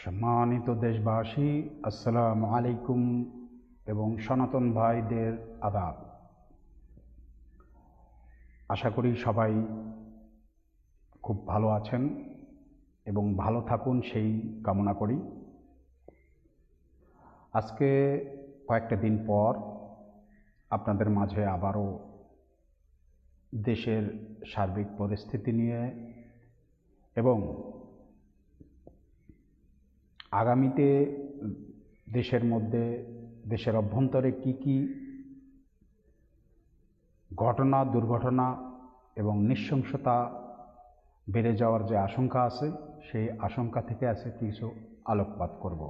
সম্মানিত দেশবাসী, আসসালামু আলাইকুম এবং সনাতন ভাইদের আদাব। আশা করি সবাই খুব ভালো আছেন এবং ভালো থাকুন সেই কামনা করি। আজকে কয়েকটা দিন পর আপনাদের মাঝে আবারও দেশের সার্বিক পরিস্থিতি নিয়ে এবং আগামীতে দেশের মধ্যে দেশের অভ্যন্তরে কি ঘটনা, দুর্ঘটনা এবং নৃশংসতা বেড়ে যাওয়ার যে আশঙ্কা আছে, সেই আশঙ্কা থেকে আছে কিছু আলোকপাত করব।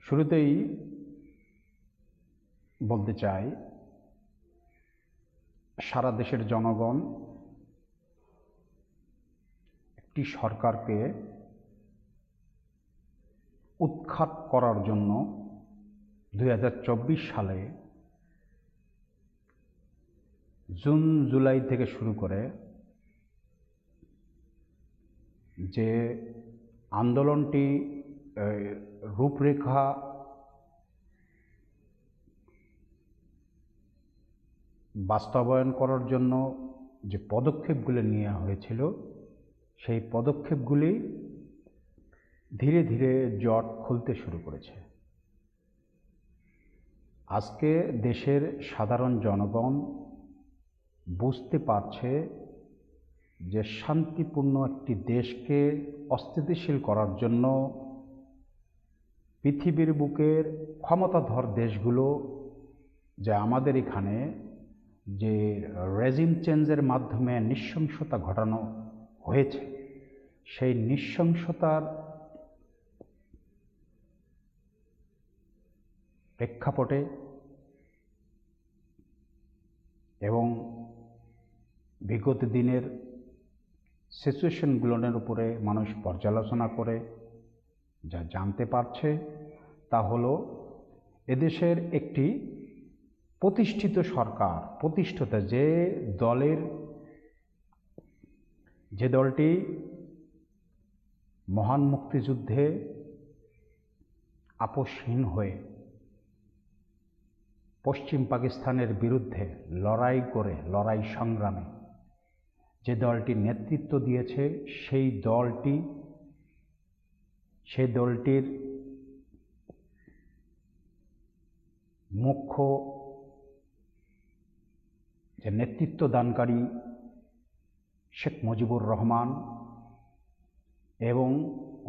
শুরুতেই বলতে চাই, সারা দেশের জনগণ একটি সরকারকে উৎখাত করার জন্য 2024 সালে জুন জুলাই থেকে শুরু করে যে আন্দোলনটি রূপরেখা বাস্তবায়ন করার জন্য যে পদক্ষেপগুলি নেওয়া হয়েছিল, সেই পদক্ষেপগুলি ধীরে ধীরে জট খুলতে শুরু করেছে। আজকে দেশের সাধারণ জনগণ বুঝতে পারছে যে শান্তিপূর্ণ একটি দেশকে অস্থিতিশীল করার জন্য পৃথিবীর বুকের ক্ষমতাধর দেশগুলো যে আমাদের এখানে যে রেজিম চেঞ্জের মাধ্যমে নৃশংসতা ঘটানো হয়েছে, সেই নৃশংসতার প্রেক্ষাপটে এবং বিগত দিনের সিচুয়েশনগুলোর উপরে মানুষ পর্যালোচনা করে যা জানতে পারছে তা হলো, এদেশের একটি প্রতিষ্ঠিত সরকার, যে দলটি মহান মুক্তিযুদ্ধে আপোষহীন হয়ে পশ্চিম পাকিস্তানের বিরুদ্ধে লড়াই সংগ্রামে যে দলটি নেতৃত্ব দিয়েছে, সেই দলটির মুখ্য যে নেতৃত্ব দানকারী শেখ মুজিবুর রহমান এবং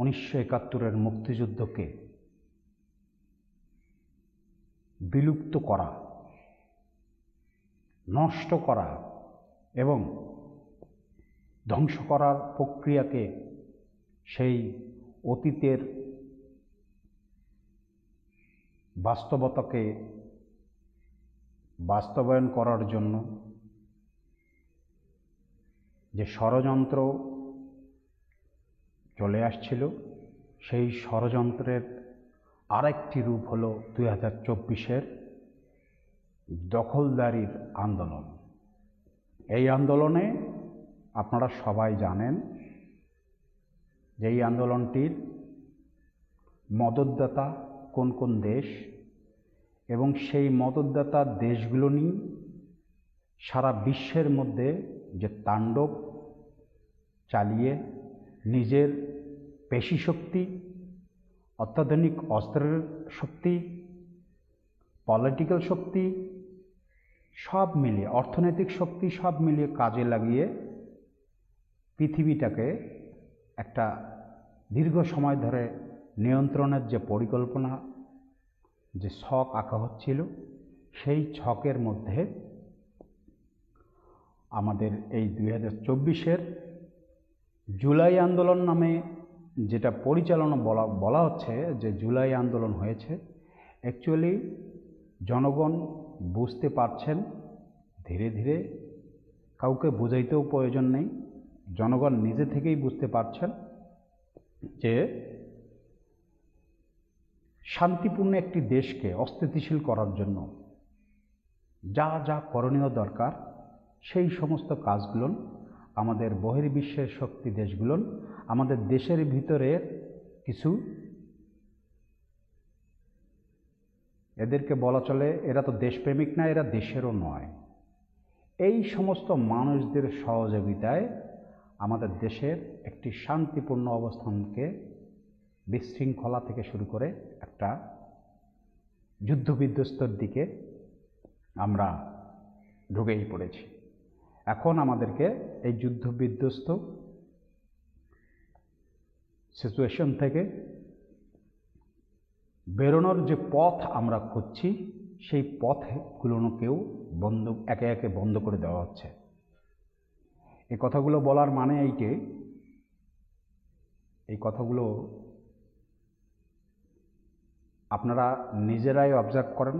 1971-এর মুক্তিযুদ্ধকে বিলুপ্ত করা, নষ্ট করা এবং ধ্বংস করার প্রক্রিয়াকে, সেই অতীতের বাস্তবতাকে বাস্তবায়ন করার জন্য যে ষড়যন্ত্র চলে আসছিল, সেই ষড়যন্ত্রের আরেকটি রূপ হলো 2024-এর দখলদারির আন্দোলন। এই আন্দোলনে আপনারা সবাই জানেন যে এই আন্দোলনটির মদতদাতা কোন কোন দেশ এবং সেই মদতদাতা দেশগুলো নিয়ে সারা বিশ্বের মধ্যে যে তাণ্ডব চালিয়ে নিজের পেশি শক্তি, অত্যাধুনিক অস্ত্রের শক্তি, পলিটিক্যাল শক্তি সব মিলিয়ে, অর্থনৈতিক শক্তি সব মিলিয়ে কাজে লাগিয়ে পৃথিবীটাকে একটা দীর্ঘ সময় ধরে নিয়ন্ত্রণের যে পরিকল্পনা, যে ছক আঁকা হচ্ছিল, সেই ছকের মধ্যে আমাদের এই 2024-এর জুলাই আন্দোলন নামে যেটা পরিচালনা বলা হচ্ছে যে জুলাই আন্দোলন হয়েছে, অ্যাকচুয়ালি জনগণ বুঝতে পারছেন ধীরে ধীরে, কাউকে বোঝাইতেও প্রয়োজন নেই, জনগণ নিজে থেকেই বুঝতে পারছেন যে শান্তিপূর্ণ একটি দেশকে অস্থিতিশীল করার জন্য যা যা করণীয় দরকার, সেই সমস্ত কাজগুলো আমাদের বহির্বিশ্বের শক্তি দেশগুলো আমাদের দেশের ভিতরের কিছু, এদেরকে বলা চলে এরা তো দেশপ্রেমিক না, এরা দেশেরও নয়, এই সমস্ত মানুষদের সহযোগিতায় আমাদের দেশের একটি শান্তিপূর্ণ অবস্থানকে বিশৃঙ্খলা থেকে শুরু করে একটা যুদ্ধবিধ্বস্তর দিকে আমরা ঢুকেই পড়েছি। এখন আমাদেরকে এই যুদ্ধবিধ্বস্ত সিচুয়েশন থেকে বেরোনোর যে পথ আমরা খুঁজছি, সেই পথগুলোকেও একে একে বন্ধ করে দেওয়া হচ্ছে। এই কথাগুলো বলার মানে এই কথাগুলো আপনারা নিজেরাই অবজার্ভ করেন,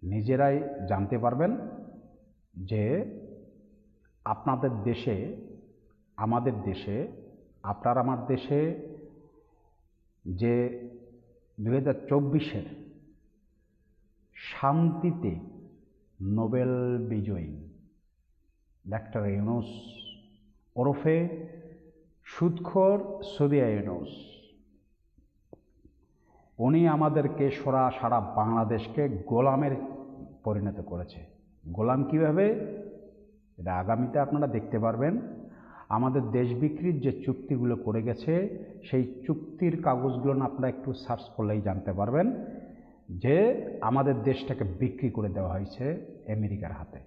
নিজেরাই জানতে পারবেন যে আপনাদের দেশে, আমাদের দেশে, আপনার আমার দেশে যে 2024-এর শান্তিতে নোবেল বিজয়ী ডাক্তার ইউনূস ওরফে সুদখোর সৌদিয়া ইউনূস, উনি আমাদেরকে সারা বাংলাদেশকে গোলামের পরিণত করেছে। গোলাম কিভাবে, এটা আগামীতে আপনারা দেখতে পারবেন। আমাদের দেশ বিক্রির যে চুক্তিগুলো করে গেছে, সেই চুক্তির কাগজগুলো আপনারা একটু সার্চ করলেই জানতে পারবেন যে আমাদের দেশটাকে বিক্রি করে দেওয়া হয়েছে আমেরিকার হাতে।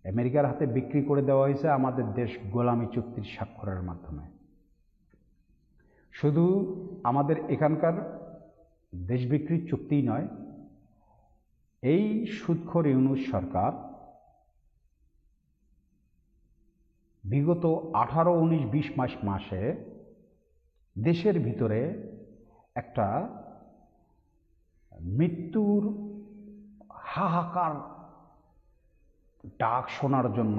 আমেরিকার হাতে বিক্রি করে দেওয়া হয়েছে আমাদের দেশ গোলামি চুক্তির স্বাক্ষরের মাধ্যমে। শুধু আমাদের এখানকার দেশ বিক্রির চুক্তিই নয়, এই সুদখোর ইউনূস সরকার বিগত 18, 19, 20 মাসে দেশের ভিতরে একটা মৃত্যুর হাহাকার ডাক শোনার জন্য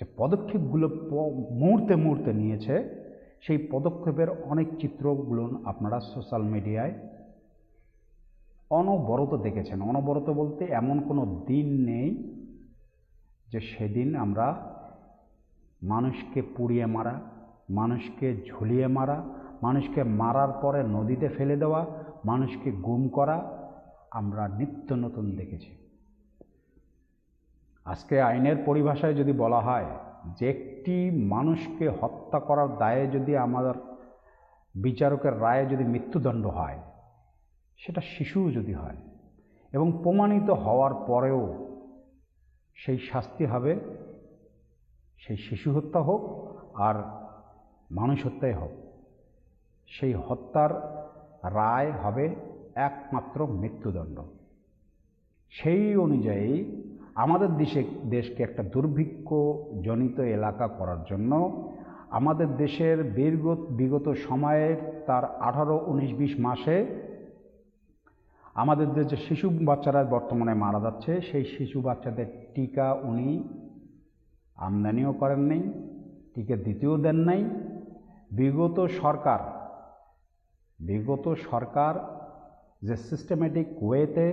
যে পদক্ষেপগুলো মুহূর্তে মুহূর্তে নিয়েছে, সেই পদক্ষেপের অনেক চিত্রগুলো আপনারা সোশ্যাল মিডিয়ায় অনবরত দেখেছেন। অনবরত বলতে এমন কোনো দিন নেই যে সেদিন আমরা মানুষকে পুড়িয়ে মারা, মানুষকে ঝুলিয়ে মারা, মানুষকে মারার পরে নদীতে ফেলে দেওয়া, মানুষকে গুম করা আমরা নিত্য নতুন দেখেছি। আজকে আইনের পরিভাষায় যদি বলা হয় যে একটি মানুষকে হত্যা করার দায়ে যদি আমাদের বিচারকের রায়ে যদি মৃত্যুদণ্ড হয়, সেটা শিশুও যদি হয় এবং প্রমাণিত হওয়ার পরেও সেই শাস্তি হবে, সেই শিশু হত্যা হোক আর মানুষ হত্যাই হোক, সেই হত্যার রায় হবে একমাত্র মৃত্যুদণ্ড। সেই অনুযায়ী আমাদের দেশকে একটা দুর্ভিক্ষজনিত এলাকা করার জন্য আমাদের দেশের বিগত সময়ের তার 18, 19, 20 মাসে আমাদের যে শিশু বাচ্চারা বর্তমানে মারা যাচ্ছে, সেই শিশু বাচ্চাদের টিকা উনি আমদানিও করেন নাই, টিকা দিতেও দেন নাই। বিগত সরকার যে সিস্টেমেটিক ওয়েতে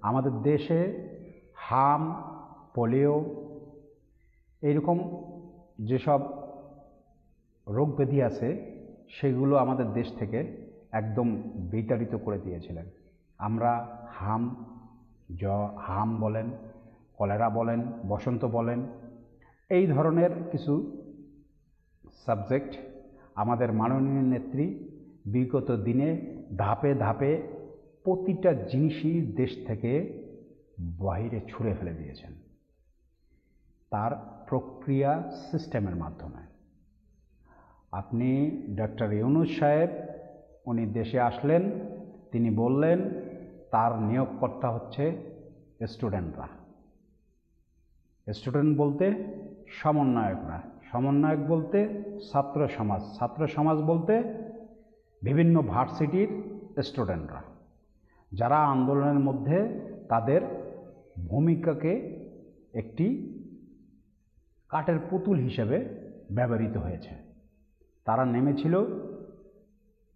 আমাদের দেশে হাম, পোলিও এইরকম যেসব রোগ ব্যাধি আছে, সেগুলো আমাদের দেশ থেকে একদম বিতাড়িত করে দিয়েছিলেন। আমরা হাম বলেন, কলেরা বলেন, বসন্ত বলেন, এই ধরনের কিছু সাবজেক্ট আমাদের মাননীয় নেত্রী বিগত দিনে ধাপে ধাপে প্রতিটা জিনিসই দেশ থেকে বাইরে ছুঁড়ে ফেলে দিয়েছেন তার প্রক্রিয়া সিস্টেমের মাধ্যমে। আপনি ডক্টর ইউনূস সাহেব, উনি দেশে আসলেন, তিনি বললেন তার নিয়োগকর্তা হচ্ছে স্টুডেন্টরা। স্টুডেন্ট বলতে সমন্বয়করা, সমন্বয়ক বলতে ছাত্র সমাজ বলতে বিভিন্ন ভার্সিটির স্টুডেন্টরা, যারা আন্দোলনের মধ্যে তাদের ভূমিকাকে একটি কাঠের পুতুল হিসেবে ব্যবহৃত হয়েছে। তারা নেমেছিল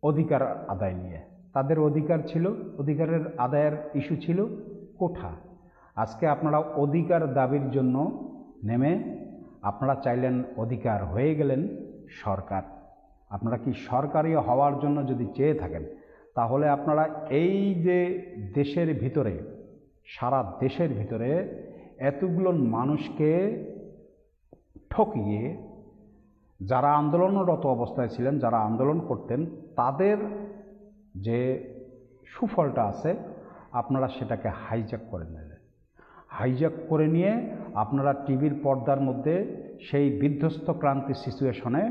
অধিকার আদায় নিয়ে। তাদের অধিকার ছিল, অধিকারের আদায়ের ইস্যু ছিল কোঠা। আজকে আপনারা অধিকার দাবির জন্য নেমে আপনারা চাইলেন অধিকার, হয়ে গেলেন সরকার। আপনারা কি সরকারি হওয়ার জন্য যদি চেয়ে থাকেন, তাহলে আপনারা এই যে দেশের ভিতরে, সারা দেশের ভিতরে এতগুলো মানুষকে ঠকিয়ে, যারা আন্দোলনরত অবস্থায় ছিলেন, যারা আন্দোলন করতেন, তাদের যে সুফলটা আছে আপনারা সেটাকে হাইজ্যাক করে নিলেন। হাইজ্যাক করে নিয়ে আপনারা টিভির পর্দার মধ্যে সেই বিধ্বস্ত ক্রান্তি সিচুয়েশনে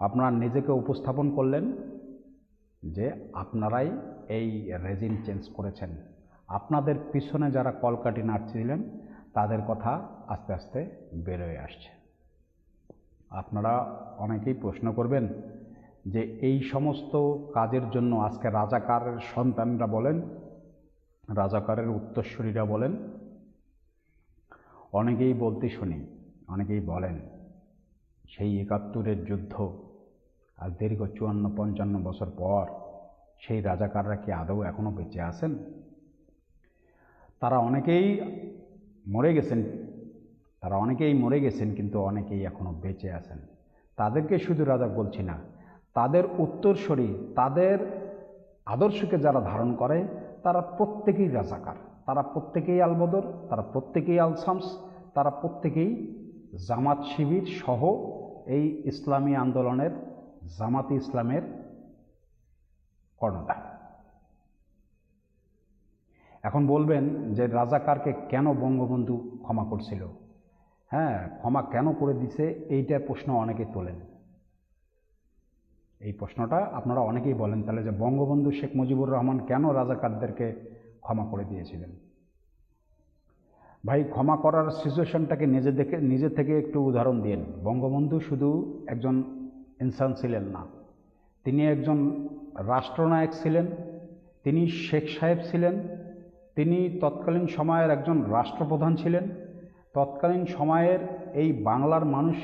আপনারা নিজেকে উপস্থাপন করলেন যে আপনারাই এই রেজিম চেঞ্জ করেছেন। আপনাদের পিছনে যারা কলকাঠি নাড়ছিলেন তাদের কথা আস্তে আস্তে বেরোয় আসছে। আপনারা অনেকেই প্রশ্ন করবেন যে এই সমস্ত কাজের জন্য আজকে রাজাকারের সন্তানরা বলেন, রাজাকারের উত্তরসূরিরা বলেন, অনেকেই বলতে শুনি, অনেকেই বলেন সেই ৭১-এর যুদ্ধ আর দীর্ঘ ৫৪-৫৫ বছর পর সেই রাজাকাররা কি আদৌ এখনও বেঁচে আছেন? তারা অনেকেই মরে গেছেন, কিন্তু অনেকেই এখনও বেঁচে আছেন। তাদেরকে শুধু রাজা বলছি না, তাদের উত্তরসূরি, তাদের আদর্শকে যারা ধারণ করে তারা প্রত্যেকেই রাজাকার, তারা প্রত্যেকেই আলবদর, তারা প্রত্যেকেই আল শামস, তারা প্রত্যেকেই জামাত শিবির সহ এই ইসলামী আন্দোলনের, জামাতে ইসলামের কর্ণধার। এখন বলবেন যে রাজাকারকে কেন বঙ্গবন্ধু ক্ষমা করছিল, ক্ষমা কেন করে দিছে, এইটার প্রশ্ন অনেকে তোলেন। এই প্রশ্নটা আপনারা অনেকেই বলেন তাহলে যে বঙ্গবন্ধু শেখ মুজিবুর রহমান কেন রাজাকারদেরকে ক্ষমা করে দিয়েছিলেন। ভাই, ক্ষমা করার সিচুয়েশনটাকে নিজে থেকে একটু উদাহরণ দিন। বঙ্গবন্ধু শুধু একজন ইনসান ছিলেন না, তিনি একজন রাষ্ট্রনায়ক ছিলেন, তিনি শেখ সাহেব ছিলেন, তিনি তৎকালীন সময়ের একজন রাষ্ট্রপ্রধান ছিলেন। তৎকালীন সময়ের এই বাংলার মানুষ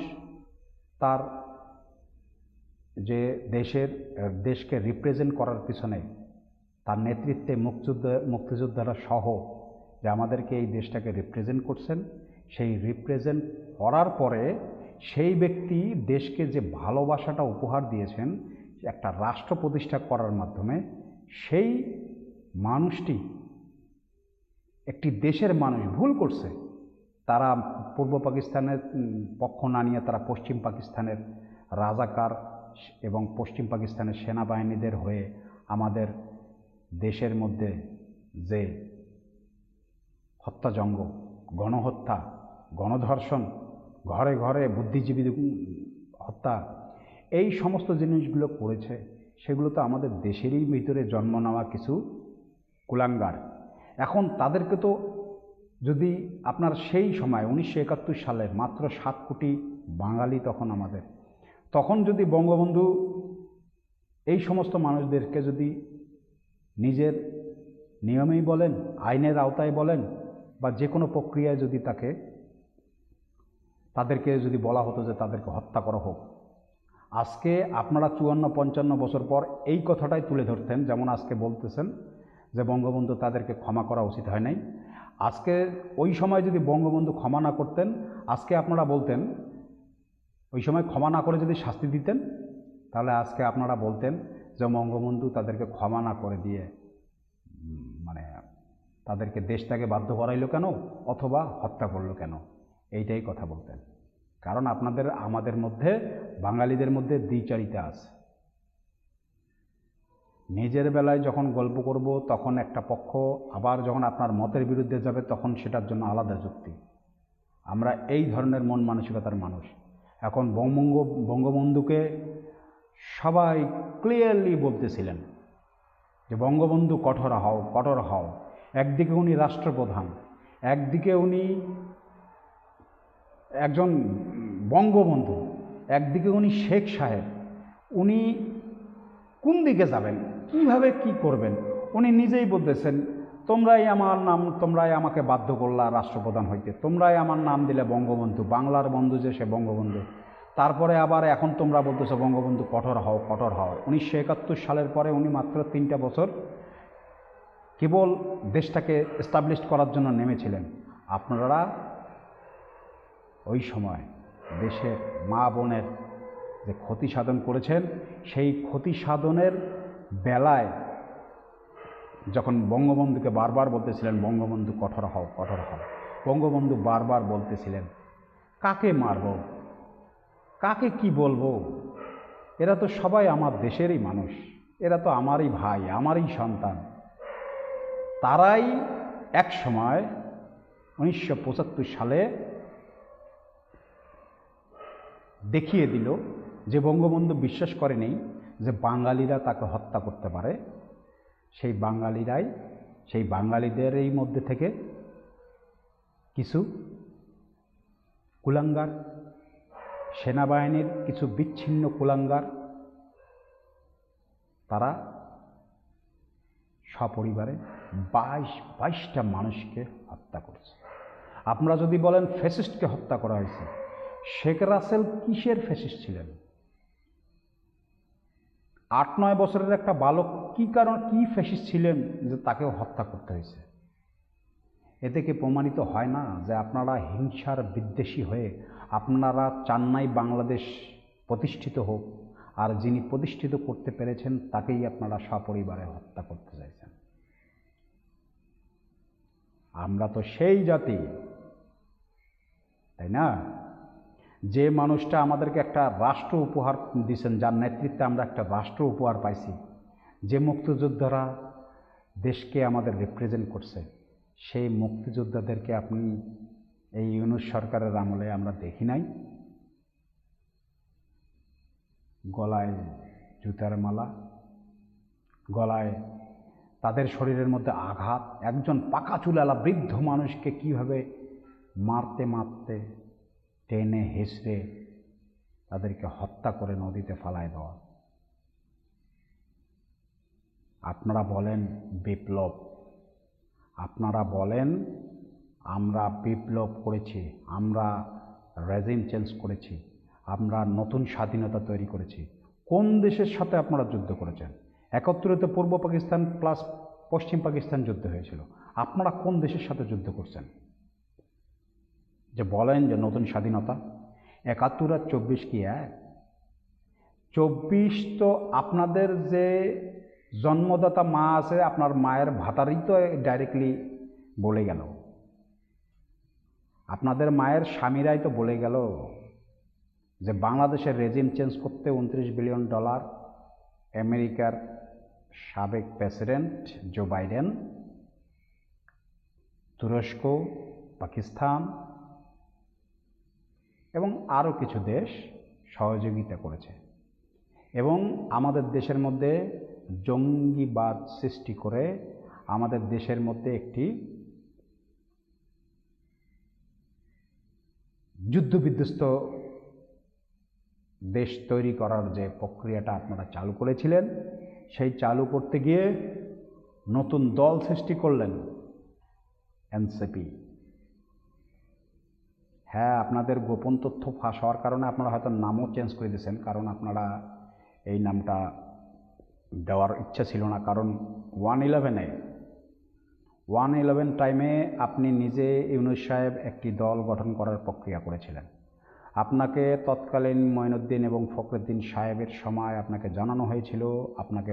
তার যে দেশকে রিপ্রেজেন্ট করার পিছনে, তার নেতৃত্বে মুক্তিযোদ্ধারা সহ যে আমাদেরকে এই দেশটাকে রিপ্রেজেন্ট করছেন, সেই রিপ্রেজেন্ট করার পরে সেই ব্যক্তি দেশকে যে ভালোবাসাটা উপহার দিয়েছেন একটা রাষ্ট্র প্রতিষ্ঠা করার মাধ্যমে, সেই মানুষটি, একটি দেশের মানুষ ভুল করছে, তারা পূর্ব পাকিস্তানের পক্ষ না নিয়ে তারা পশ্চিম পাকিস্তানের রাজাকার এবং পশ্চিম পাকিস্তানের সেনাবাহিনীদের হয়ে আমাদের দেশের মধ্যে যে হত্যাযজ্ঞ, গণহত্যা, গণধর্ষণ, ঘরে ঘরে বুদ্ধিজীবী হত্যা, এই সমস্ত জিনিসগুলো করেছে, সেগুলো তো আমাদের দেশেরই ভিতরে জন্ম নেওয়া কিছু কুলাঙ্গার। এখন তাদেরকে তো যদি আপনার সেই সময় ১৯৭১ সালে মাত্র ৭ কোটি বাঙালি তখন আমাদের, তখন যদি বঙ্গবন্ধু এই সমস্ত মানুষদেরকে যদি নিজের নিয়মেই বলেন, আইনের আওতায় বলেন, বা যে কোনো প্রক্রিয়ায় যদি তাদেরকে যদি বলা হতো যে তাদেরকে হত্যা করা হোক, আজকে আপনারা ৫৪-৫৫ বছর পর এই কথাটাই তুলে ধরতেন। যেমন আজকে বলতেছেন যে বঙ্গবন্ধু তাদেরকে ক্ষমা করা উচিত হয় নাই। আজকে ওই সময় যদি বঙ্গবন্ধু ক্ষমা না করতেন, আজকে আপনারা বলতেন, ওই সময় ক্ষমা না করে যদি শাস্তি দিতেন, তাহলে আজকে আপনারা বলতেন যে বঙ্গবন্ধু তাদেরকে ক্ষমা না করে দিয়ে তাদেরকে দেশ ত্যাগে বাধ্য করাইলো কেন, অথবা হত্যা করলো কেন, এইটাই কথা বলতেন। কারণ আমাদের মধ্যে, বাঙালিদের মধ্যে দ্বিচারিতা আছে। নিজের বেলায় যখন গল্প করব তখন একটা পক্ষ, আবার যখন আপনার মতের বিরুদ্ধে যাবে তখন সেটার জন্য আলাদা যুক্তি। আমরা এই ধরনের মন মানসিকতার মানুষ। এখন বঙ্গবন্ধুকে সবাই ক্লিয়ারলি বলতেছিলেন যে বঙ্গবন্ধু কঠোর হও। একদিকে উনি রাষ্ট্রপ্রধান, একদিকে উনি একজন বঙ্গবন্ধু, একদিকে উনি শেখ সাহেব। উনি কোন দিকে যাবেন, কিভাবে কি করবেন, উনি নিজেই বলতেছেন, তোমরাই আমাকে বাধ্য করলা রাষ্ট্রপ্রধান হইতে, তোমরাই আমার নাম দিলে বঙ্গবন্ধু, বাংলার বন্ধু যে সে বঙ্গবন্ধু। তারপরে আবার এখন তোমরা বলতেছো বঙ্গবন্ধু কঠোর হও। ১৯৭১ সালের পরে উনি মাত্র ৩টা বছর কেবল দেশটাকে এস্টাবলিশ করার জন্য নেমেছিলেন। আপনারা ওই সময় দেশের মা বোনের যে ক্ষতি সাধন করেছেন, সেই ক্ষতি সাধনের বেলায় যখন বঙ্গবন্ধুকে বারবার বলতেছিলেন, বঙ্গবন্ধু কঠোর হও, কঠোর হও, বঙ্গবন্ধু বারবার বলতেছিলেন, কাকে মারব, কাকে কি বলবো, এরা তো সবাই আমার দেশেরই মানুষ, এরা তো আমারই ভাই, আমারই সন্তান। তারাই এক সময় 1975 সালে দেখিয়ে দিল যে বঙ্গবন্ধু বিশ্বাস করেনি যে বাঙালিরা তাকে হত্যা করতে পারে। সেই বাঙালিদের এই মধ্যে থেকে কিছু কুলাঙ্গার, সেনাবাহিনীর কিছু বিচ্ছিন্ন কুলাঙ্গার, তারা সপরিবারে 22টা মানুষকে হত্যা করেছে। আপনারা যদি বলেন ফ্যাসিস্টকে হত্যা করা হয়েছে, শেখ রাসেল কিসের ফ্যাসিস্ট ছিলেন? 8-9 বছরের একটা বালক কি ফ্যাসিস্ট ছিলেন যে তাকেও হত্যা করতে হয়েছে? এ থেকে প্রমাণিত হয় না যে আপনারা হিংসার বিদ্বেষী হয়ে আপনারা চান নাই বাংলাদেশ প্রতিষ্ঠিত হোক, আর যিনি প্রতিষ্ঠিত করতে পেরেছেন তাকেই আপনারা সপরিবারে হত্যা করতে চাইছেন। আমরা তো সেই জাতি, তাই না? যে মানুষটা আমাদেরকে একটা রাষ্ট্র উপহার দিয়েছেন, যার নেতৃত্বে আমরা একটা রাষ্ট্র উপহার পাইছি, যে মুক্তিযোদ্ধারা দেশকে আমাদের রিপ্রেজেন্ট করছে, সেই মুক্তিযোদ্ধাদেরকে আপনি এই ইউনূস সরকারের আমলে আমরা দেখি নাই। গলায় জুতার মালা, গলায় তাদের শরীরের মধ্যে আঘাত, একজন পাকা চুলালা বৃদ্ধ মানুষকে কিভাবে মারতে মারতে টেনে হেসড়ে তাদেরকে হত্যা করে নদীতে ফালায় দেওয়া। আপনারা বলেন বিপ্লব, আপনারা বলেন আমরা বিপ্লব করেছি, আমরা রেজিম চেঞ্জ করেছি, আমরা নতুন স্বাধীনতা তৈরি করেছি। কোন দেশের সাথে আপনারা যুদ্ধ করেছেন? 71-তে পূর্ব পাকিস্তান প্লাস পশ্চিম পাকিস্তান যুদ্ধ হয়েছিল। আপনারা কোন দেশের সাথে যুদ্ধ করছেন যে বলেন যে নতুন স্বাধীনতা? 71 আর 24 কি এক? 24 তো আপনাদের যে জন্মদাতা মা আছে, আপনার মায়ের ভাতারই তো ডাইরেক্টলি বলে গেল, আপনাদের মায়ের স্বামীরাই তো বলে গেল যে বাংলাদেশের রেজিম চেঞ্জ করতে $29 বিলিয়ন আমেরিকার সাবেক প্রেসিডেন্ট জো বাইডেন, তুরস্ক, পাকিস্তান এবং আরও কিছু দেশ সহযোগিতা করেছে এবং আমাদের দেশের মধ্যে জঙ্গিবাদ সৃষ্টি করে আমাদের দেশের মধ্যে একটি যুদ্ধবিধ্বস্ত দেশ তৈরি করার যে প্রক্রিয়াটা আপনারা চালু করেছিলেন, সেই চালু করতে গিয়ে নতুন দল সৃষ্টি করলেন এনসিপি। হ্যাঁ, আপনাদের গোপন তথ্য ফাঁস হওয়ার কারণে আপনারা হয়তো নামও চেঞ্জ করে দিয়েছেন, কারণ আপনারা এই নামটা দেওয়ার ইচ্ছা ছিল না। কারণ 111 টাইমে আপনি নিজে ইউনূস সাহেব একটি দল গঠন করার প্রক্রিয়া করেছিলেন। আপনাকে তৎকালীন মঈনুদ্দিন এবং ফখরুদ্দিন সাহেবের সময় আপনাকে জানানো হয়েছিল, আপনাকে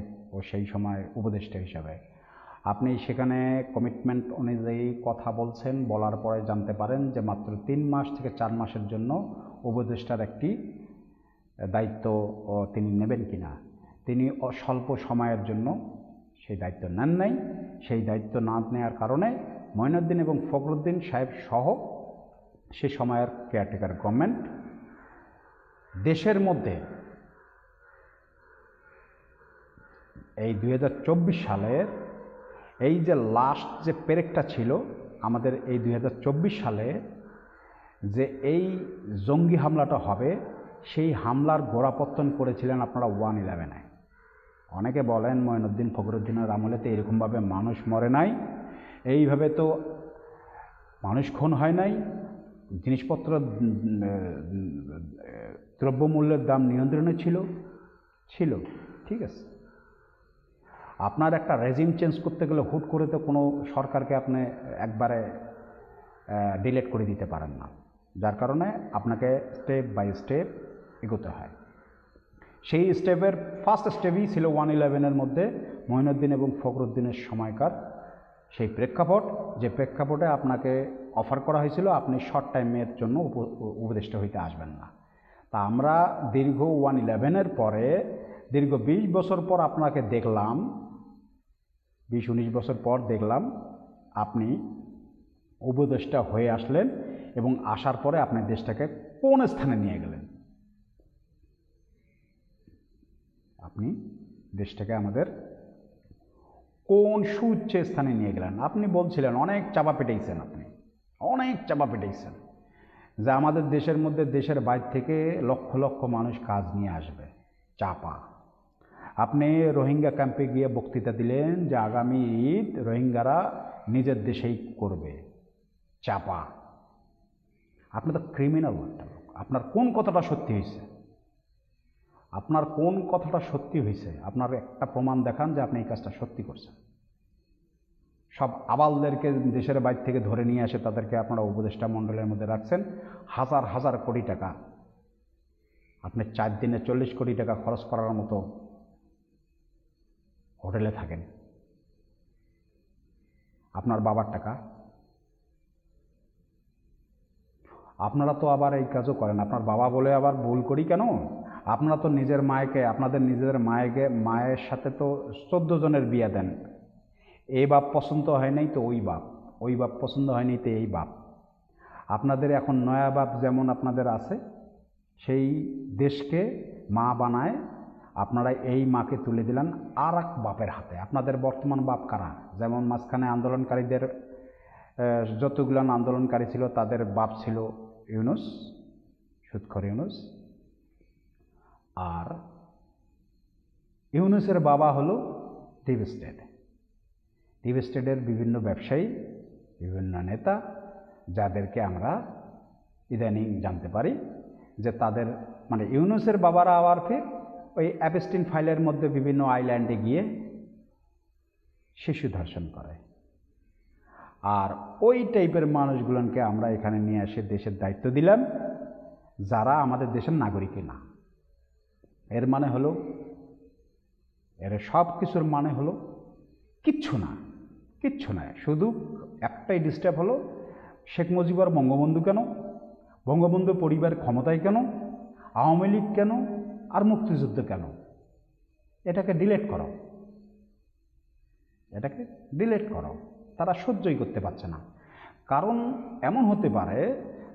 সেই সময় উপদেষ্টা হিসাবে আপনি সেখানে কমিটমেন্ট অনুযায়ী কথা বলছেন। বলার পরে জানতে পারেন যে মাত্র 3 মাস থেকে 4 মাসের জন্য উপদেষ্টার একটি দায়িত্ব তিনি নেবেন কিনা। তিনি স্বল্প সময়ের জন্য সেই দায়িত্ব নেন নাই। সেই দায়িত্ব না নেওয়ার কারণে মঈনুদ্দিন এবং ফখরুদ্দিন সাহেব সহ সে সময়ের কেয়ারটেকার গভর্নমেন্ট দেশের মধ্যে এই 2024 সালের এই যে লাস্ট যে পেরেকটা ছিল আমাদের, এই 2024 সালে যে এই জঙ্গি হামলাটা হবে, সেই হামলার গোড়াপত্তন করেছিলেন আপনারা 111-এ। অনেকে বলেন মঈনুদ্দিন ফখরুদ্দিনের আমলেতে এরকমভাবে মানুষ মরে নাই, এইভাবে তো মানুষ খুন হয় নাই, জিনিসপত্র দ্রব্যমূল্যের দাম নিয়ন্ত্রণে ছিল, ঠিক আছে। আপনার একটা রেজিম চেঞ্জ করতে গেলে হুট করে তো কোনো সরকারকে আপনি একবারে ডিলেট করে দিতে পারেন না। যার কারণে আপনাকে স্টেপ বাই স্টেপ এগোতে হয়। সেই স্টেপের ফার্স্ট স্টেপই ছিল 111-এর মধ্যে মঈনুদ্দিন এবং ফখরুদ্দিনের সময়কার সেই প্রেক্ষাপট, যে প্রেক্ষাপটে আপনাকে অফার করা হয়েছিল আপনি শর্ট টাইমের জন্য উপদেষ্টা হইতে আসবেন না। তা আমরা দীর্ঘ 111-এর পরে দীর্ঘ 20 বছর পর আপনাকে দেখলাম, 20-19 বছর পর দেখলাম আপনি উপদেষ্টা হয়ে আসলেন এবং আসার পরে আপনি দেশটাকে কোন স্থানে নিয়ে গেলেন? আপনি দেশটাকে আমাদের কোন সুউচ্চ স্থানে নিয়ে গেলেন? আপনি বলছিলেন অনেক চাপা পেটাইছেন, আপনি অনেক চাপা পেটাইছেন যে আমাদের দেশের মধ্যে দেশের বাইরে থেকে লক্ষ লক্ষ মানুষ কাজ নিয়ে আসবে। চাপা। আপনি রোহিঙ্গা ক্যাম্পে গিয়ে বক্তৃতা দিলেন যে আগামী ঈদ রোহিঙ্গারা নিজের দেশেই করবে। চাপা। আপনি তো ক্রিমিনাল একটা লোক। আপনার কোন কথাটা সত্যি হয়েছে? আপনার কোন কথাটা সত্যি হয়েছে? আপনার একটা প্রমাণ দেখান যে আপনি এই কাজটা সত্যি করছেন। সব আবালদেরকে দেশের বাইরে থেকে ধরে নিয়ে এসে তাদেরকে আপনারা উপদেষ্টা মণ্ডলের মধ্যে রাখছেন। হাজার হাজার কোটি টাকা, আপনি 4 দিনে 40 কোটি টাকা খরচ করার মতো হোটেলে থাকেন। আপনার বাবার টাকা। আপনারা তো আবার এই কাজও করেন। আপনার বাবা বলে আবার ভুল করি কেন? আপনারা তো নিজের মায়েকে, আপনাদের নিজেদের মায়ের সাথে তো 14 জনের বিয়ে দেন। এই বাপ পছন্দ হয় নাই তো ওই বাপ পছন্দ হয় নাই তো এই বাপ। আপনাদের এখন নয়া বাপ যেমন আপনাদের আছে, সেই দেশকে মা বানায় আপনারা এই মাকে তুলে দিলেন আর এক বাপের হাতে। আপনাদের বর্তমান বাপ কারা? যেমন মাঝখানে আন্দোলনকারীদের যতগুলান আন্দোলনকারী ছিল তাদের বাপ ছিল ইউনূস, সুদখোর ইউনূস। আর ইউনূসের বাবা হলো ডিপ স্টেট। ডিপ স্টেটের বিভিন্ন ব্যবসায়ী, বিভিন্ন নেতা, যাদেরকে আমরা ইদানিং জানতে পারি যে তাদের মানে ইউনূসের বাবারা আবার ফির ওই অ্যাপস্টিন ফাইলের মধ্যে বিভিন্ন আইল্যান্ডে গিয়ে শিশু ধর্ষণ করে। আর ওই টাইপের মানুষগুলোকে আমরা এখানে নিয়ে এসে দেশের দায়িত্ব দিলাম, যারা আমাদের দেশের নাগরিকই না। এর মানে হলো, এর সব কিছুর মানে হলো কিচ্ছু না, কিচ্ছু না। শুধু একটাই ডিস্টার্ব হলো, শেখ মুজিবুর বঙ্গবন্ধু কেন, বঙ্গবন্ধু পরিবার ক্ষমতায় কেন, আওয়ামী লীগ কেন, আর মুক্তিযুদ্ধ কেন? এটাকে ডিলেট করো, এটাকে ডিলেট করো। তারা সহ্যই করতে পারছে না। কারণ এমন হতে পারে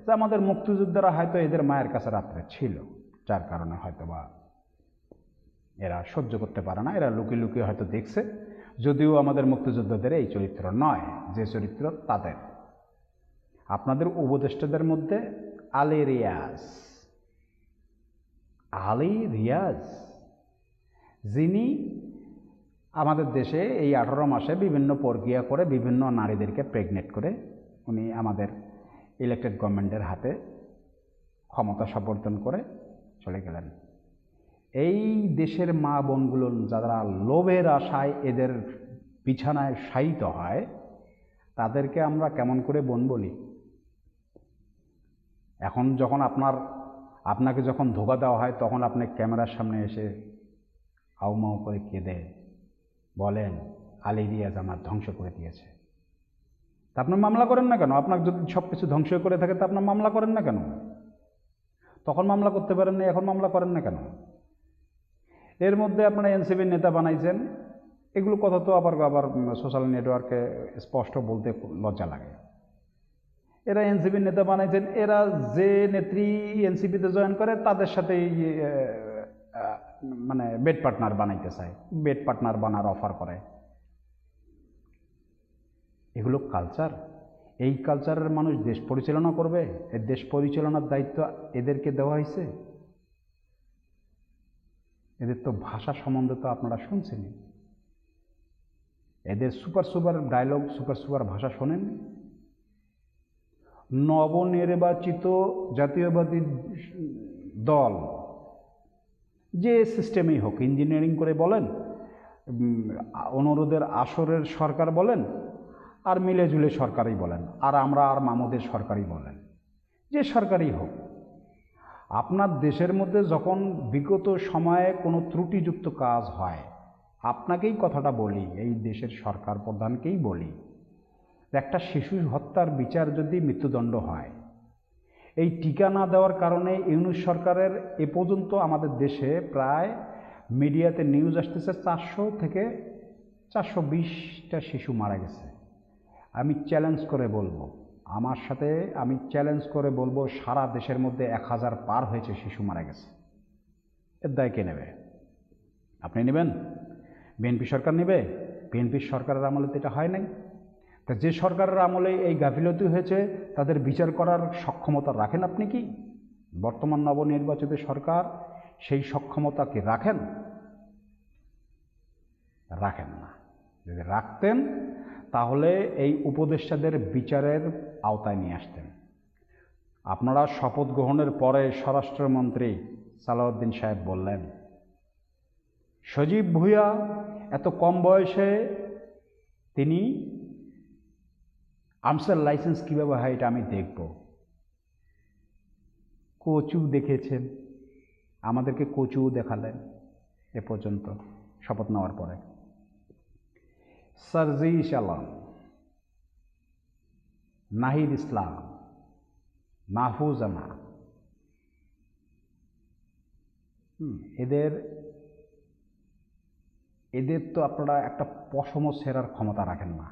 যে আমাদের মুক্তিযোদ্ধারা হয়তো এদের মায়ের কাছে রাত্রে ছিল, যার কারণে হয়তো বা এরা সহ্য করতে পারে না। এরা লুকিয়ে লুকিয়ে হয়তো দেখছে, যদিও আমাদের মুক্তিযোদ্ধাদের এই চরিত্র নয়, যে চরিত্র তাদের। আপনাদের উপদেষ্টাদের মধ্যে আলী রিয়াজ, যিনি আমাদের দেশে এই 18 মাসে বিভিন্ন প্রক্রিয়া করে বিভিন্ন নারীদেরকে প্রেগনেন্ট করে উনি আমাদের ইলেক্টেড গভর্নমেন্টের হাতে ক্ষমতা সমর্থন করে চলে গেলেন। এই দেশের মা বোনগুলো যারা লোভের আশায় এদের বিছানায় শায়িত হয়, তাদেরকে আমরা কেমন করে বোন বলি? এখন যখন আপনাকে যখন ধোঁকা দেওয়া হয়, তখন আপনি ক্যামেরার সামনে এসে হাউমাউ করে কেঁদে বলেন আলী রিয়াজ আমার ধ্বংস করে দিয়েছে। তা আপনার মামলা করেন না কেন? আপনার যদি সব কিছু ধ্বংস করে থাকে তা আপনার মামলা করেন না কেন? তখন মামলা করতে পারেন না, এখন মামলা করেন না কেন? এর মধ্যে আপনারা এনসিপির নেতা বানাইছেন। এগুলো কথা তো আবার সোশ্যাল নেটওয়ার্কে স্পষ্ট বলতে লজ্জা লাগে। এরা এনসিপির নেতা বানাইছেন, এরা যে নেত্রী এনসিপিতে জয়েন করে তাদের সাথেই মানে বেড পার্টনার বানাইতে চায়, বেড পার্টনার বানার অফার করে। এগুলো কালচার। এই কালচারের মানুষ দেশ পরিচালনা করবে? এই দেশ পরিচালনার দায়িত্ব এদেরকে দেওয়া হয়েছে। এদের তো ভাষা সম্বন্ধে তো আপনারা শুনছেন, এদের সুপার ডায়লগ, সুপার ভাষা শোনেন। নবনির্বাচিত জাতীয়বাদী দল যে সিস্টেমেই হোক, ইঞ্জিনিয়ারিং করে বলেন, অনুরোধের আসরের সরকার বলেন, আর মিলে ঝুলে সরকারই বলেন, আর আমরা আর মামুদের সরকারই বলেন, যে সরকারই হোক, আপনার দেশের মধ্যে যখন বিগত সময়ে কোনো ত্রুটিযুক্ত কাজ হয়, আপনাকেই কথাটা বলি, এই দেশের সরকার প্রধানকেই বলি, একটা শিশু হত্যার বিচার যদি মৃত্যুদণ্ড হয়, এই টিকা না দেওয়ার কারণে ইউনূস সরকারের এ পর্যন্ত আমাদের দেশে প্রায় মিডিয়াতে নিউজ আসতেছে 400 থেকে 420টা শিশু মারা গেছে। আমি চ্যালেঞ্জ করে বলবো, আমার সাথে আমি চ্যালেঞ্জ করে বলবো, সারা দেশের মধ্যে 1000 পার হয়েছে শিশু মারা গেছে। এর দায় কে নেবে? আপনি নেবেন? বিএনপি সরকার নেবে? বিএনপির সরকারের আমলে তো এটা হয় নাই। তা যে সরকারের আমলে এই গাফিলতি হয়েছে, তাদের বিচার করার সক্ষমতা রাখেন আপনি কি? বর্তমান নবনির্বাচিত সরকার সেই সক্ষমতা কি রাখেন? রাখেন না। যদি রাখতেন তাহলে এই উপদেষ্টাদের বিচারের আওতায় নিয়ে আসতেন। আপনারা শপথ গ্রহণের পরে স্বরাষ্ট্রমন্ত্রী সালাউদ্দিন সাহেব বললেন, সজীব ভুঁইয়া এত কম বয়সে তিনি আর্মসের লাইসেন্স কীভাবে হয় এটা আমি দেখব। কচু দেখেছেন, আমাদেরকে কচু দেখালেন এ পর্যন্ত শপথ নেওয়ার পরে। সারজিস আলম, নাহিদ ইসলাম, মাহফুজানা, এদের এদের তো আপনারা একটা পশমও ছেঁড়ার ক্ষমতা রাখেন না।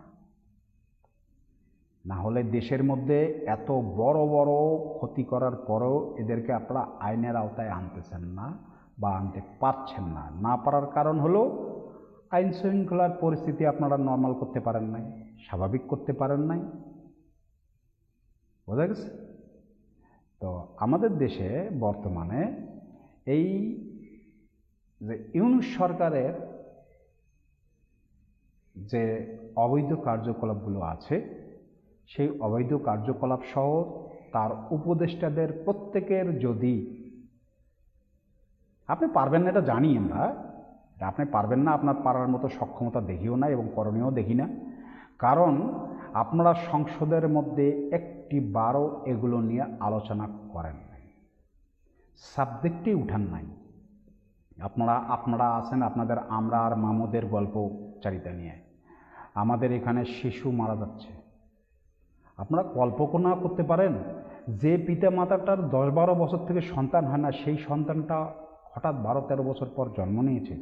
না হলে দেশের মধ্যে এত বড় বড় ক্ষতি করার পরেও এদেরকে আপনারা আইনের আওতায় আনতেছেন না বা আনতে পারছেন না। না পারার কারণ হলো আইন শৃঙ্খলার পরিস্থিতি আপনারা নর্মাল করতে পারেন নাই, স্বাভাবিক করতে পারেন নাই। বোঝা গেছে? তো আমাদের দেশে বর্তমানে এই যে ইউনূস সরকারের যে অবৈধ কার্যকলাপগুলো আছে, সেই অবৈধ কার্যকলাপ সহ তার উপদেষ্টাদের প্রত্যেকের যদি, আপনি পারবেন না এটা জানি আমরা, আপনি পারবেন না, আপনার পারার মতো সক্ষমতা দেখিও না এবং করণীয় দেখি না। কারণ আপনারা সংসদের মধ্যে একটি বারও এগুলো নিয়ে আলোচনা করেন নাই, সাবজেক্টই উঠান নাই। আপনারা আছেন আপনাদের আমরা আর মামুদের গল্প চারিতা নিয়ে। আমাদের এখানে শিশু মারা যাচ্ছে। আপনারা কল্পনা করতে পারেন যে পিতা মাতাটার 10-12 বছর থেকে সন্তান হয় না, সেই সন্তানটা হঠাৎ 12-13 বছর পর জন্ম নিয়েছে,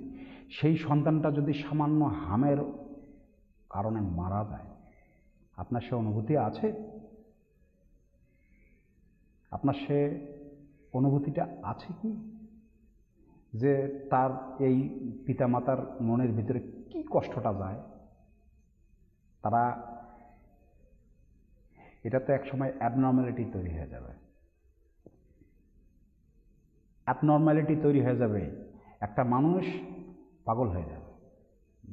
সেই সন্তানটা যদি সামান্য হামের কারণে মারা যায়, আপনার সে অনুভূতি আছে? আপনার সে অনুভূতিটা আছে কি যে তার এই পিতামাতার মনের ভিতরে কি কষ্টটা যায়? তারা, এটা তো একসময় অ্যাবনর্ম্যালিটি তৈরি হয়ে যাবে। অ্যাবনর্ম্যালিটি তৈরি হয়ে যাবে, একটা মানুষ পাগল হয়ে যাবে,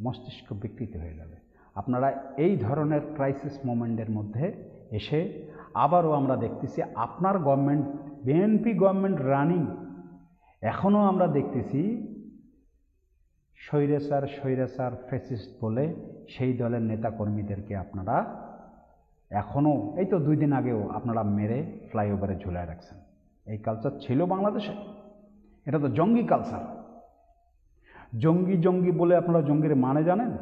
মস্তিষ্ক বিকৃতি হয়ে যাবে। আপনারা এই ধরনের ক্রাইসিস মোমেন্টের মধ্যে এসে আবারও আমরা দেখতেছি আপনার গভর্নমেন্ট, বিএনপি গভর্নমেন্ট রানিং, এখনও আমরা দেখতেছি স্বৈরাচার ফ্যাসিস্ট বলে সেই দলের নেতাকর্মীদেরকে আপনারা এখনও, এই তো 2 দিন আগেও আপনারা মেরে ফ্লাইওভারে ঝুলায় রাখছেন। এই কালচার ছিল বাংলাদেশে? এটা তো জঙ্গি কালচার। জঙ্গি বলে আপনারা জঙ্গির মানে জানেন?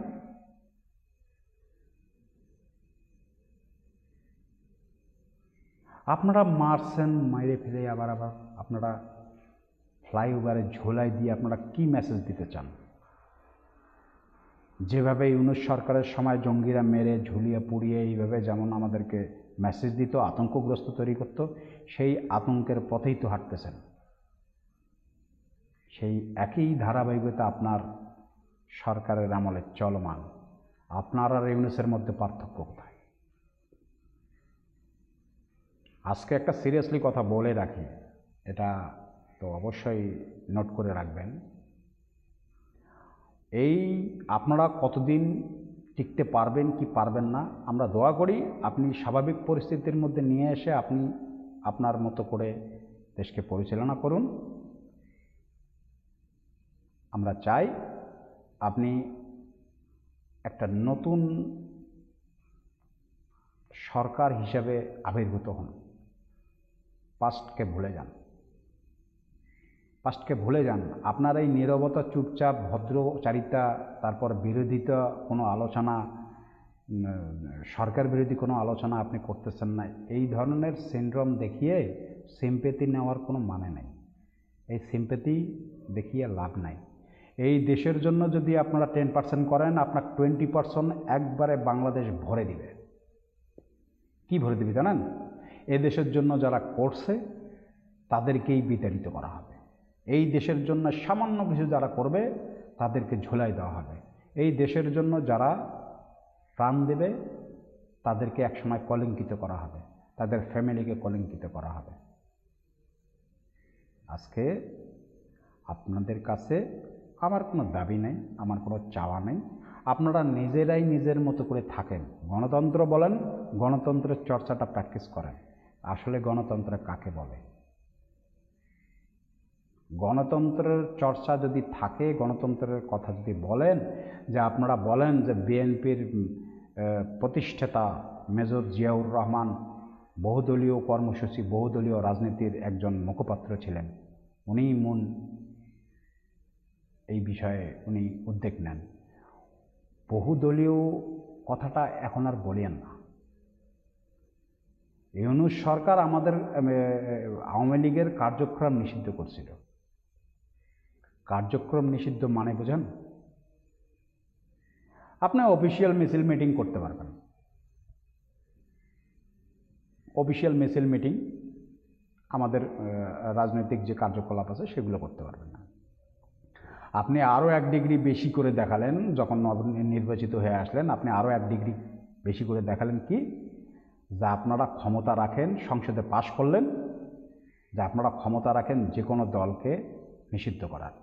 আপনারা মারছেন, মাইরে ফেলে আবার আপনারা ফ্লাইওভারে ঝোলাই দিয়ে আপনারা কি মেসেজ দিতে চান? যেভাবে ইউনূস সরকারের সময় জঙ্গিরা মেরে ঝুলিয়ে পুড়িয়ে এইভাবে যেমন আমাদেরকে মেসেজ দিত, আতঙ্কগ্রস্ত তৈরি করত, সেই আতঙ্কের পথেই তো হাঁটতেছেন। সেই একই ধারাবাহিকতা আপনার সরকারের আমলে চলমান। আপনার আর ইউনূসের মধ্যে পার্থক্য কোথায়? আজকে একটা সিরিয়াসলি কথা বলে রাখি, এটা তো অবশ্যই নোট করে রাখবেন। এই আপনারা কতদিন টিকতে পারবেন কি পারবেন না, আমরা দোয়া করি আপনি স্বাভাবিক পরিস্থিতির মধ্যে নিয়ে এসে আপনি আপনার মতো করে দেশকে পরিচালনা করুন। আমরা চাই আপনি একটা নতুন সরকার হিসেবে আবির্ভূত হন। পাস্টকে ভুলে যান, পাস্টকে ভুলে যান। আপনার এই নীরবতা, চুপচাপ, ভদ্রচারিতা, তারপর বিরোধিতা, কোনো আলোচনা, সরকার বিরোধী কোনো আলোচনা আপনি করতেছেন না, এই ধরনের সিনড্রোম দেখিয়ে সিম্প্যাথি নেওয়ার কোনো মানে নেই। এই সিম্প্যাথি দেখিয়ে লাভ নাই। এই দেশের জন্য যদি আপনারা 10% করেন, আপনার 20% একবারে বাংলাদেশ ভরে দিবে। কি ভরে দিবে জানেন? এ দেশের জন্য যারা করছে তাদেরকেই বিতাড়িত করা হবে। এই দেশের জন্য সামান্য কিছু যারা করবে তাদেরকে ঝুলাই দেওয়া হবে। এই দেশের জন্য যারা প্রাণ দেবে তাদেরকে একসময় কলঙ্কিত করা হবে, তাদের ফ্যামিলিকে কলঙ্কিত করা হবে। আজকে আপনাদের কাছে আমার কোনো দাবি নেই, আমার কোনো চাওয়া নেই। আপনারা নিজেরাই নিজের মতো করে থাকেন। গণতন্ত্র বলেন, গণতন্ত্রের চর্চাটা প্র্যাকটিস করেন। আসলে গণতন্ত্র কাকে বলে? গণতন্ত্রের চর্চা যদি থাকে, গণতন্ত্রের কথা যদি বলেন, যে আপনারা বলেন যে বিএনপির প্রতিষ্ঠাতা মেজর জিয়াউর রহমান বহুদলীয় কর্মসূচি, বহুদলীয় রাজনীতির একজন মুখপাত্র ছিলেন, উনি এই বিষয়ে উনি উদ্যোগ নেন। বহুদলীয় কথাটা এখন আর বলিয়েন না। ইউনূস সরকার আমাদের আওয়ামী লীগের কার্যক্রম নিষিদ্ধ করছিল। কার্যক্রম নিষিদ্ধ মানে বোঝেন? আপনি অফিসিয়াল মিছিল মিটিং করতে পারবেন, অফিসিয়াল মিছিল মিটিং, আমাদের রাজনৈতিক যে কার্যকলাপ আছে সেগুলো করতে পারবেন না। আপনি আরও 1 ডিগ্রি বেশি করে দেখালেন, যখন নির্বাচিত হয়ে আসলেন, আপনি আরও 1 ডিগ্রি বেশি করে দেখালেন কি, যা আপনারা ক্ষমতা রাখেন, সংসদে পাশ করলেন, যে আপনারা ক্ষমতা রাখেন যে কোনো দলকে নিষিদ্ধ করার,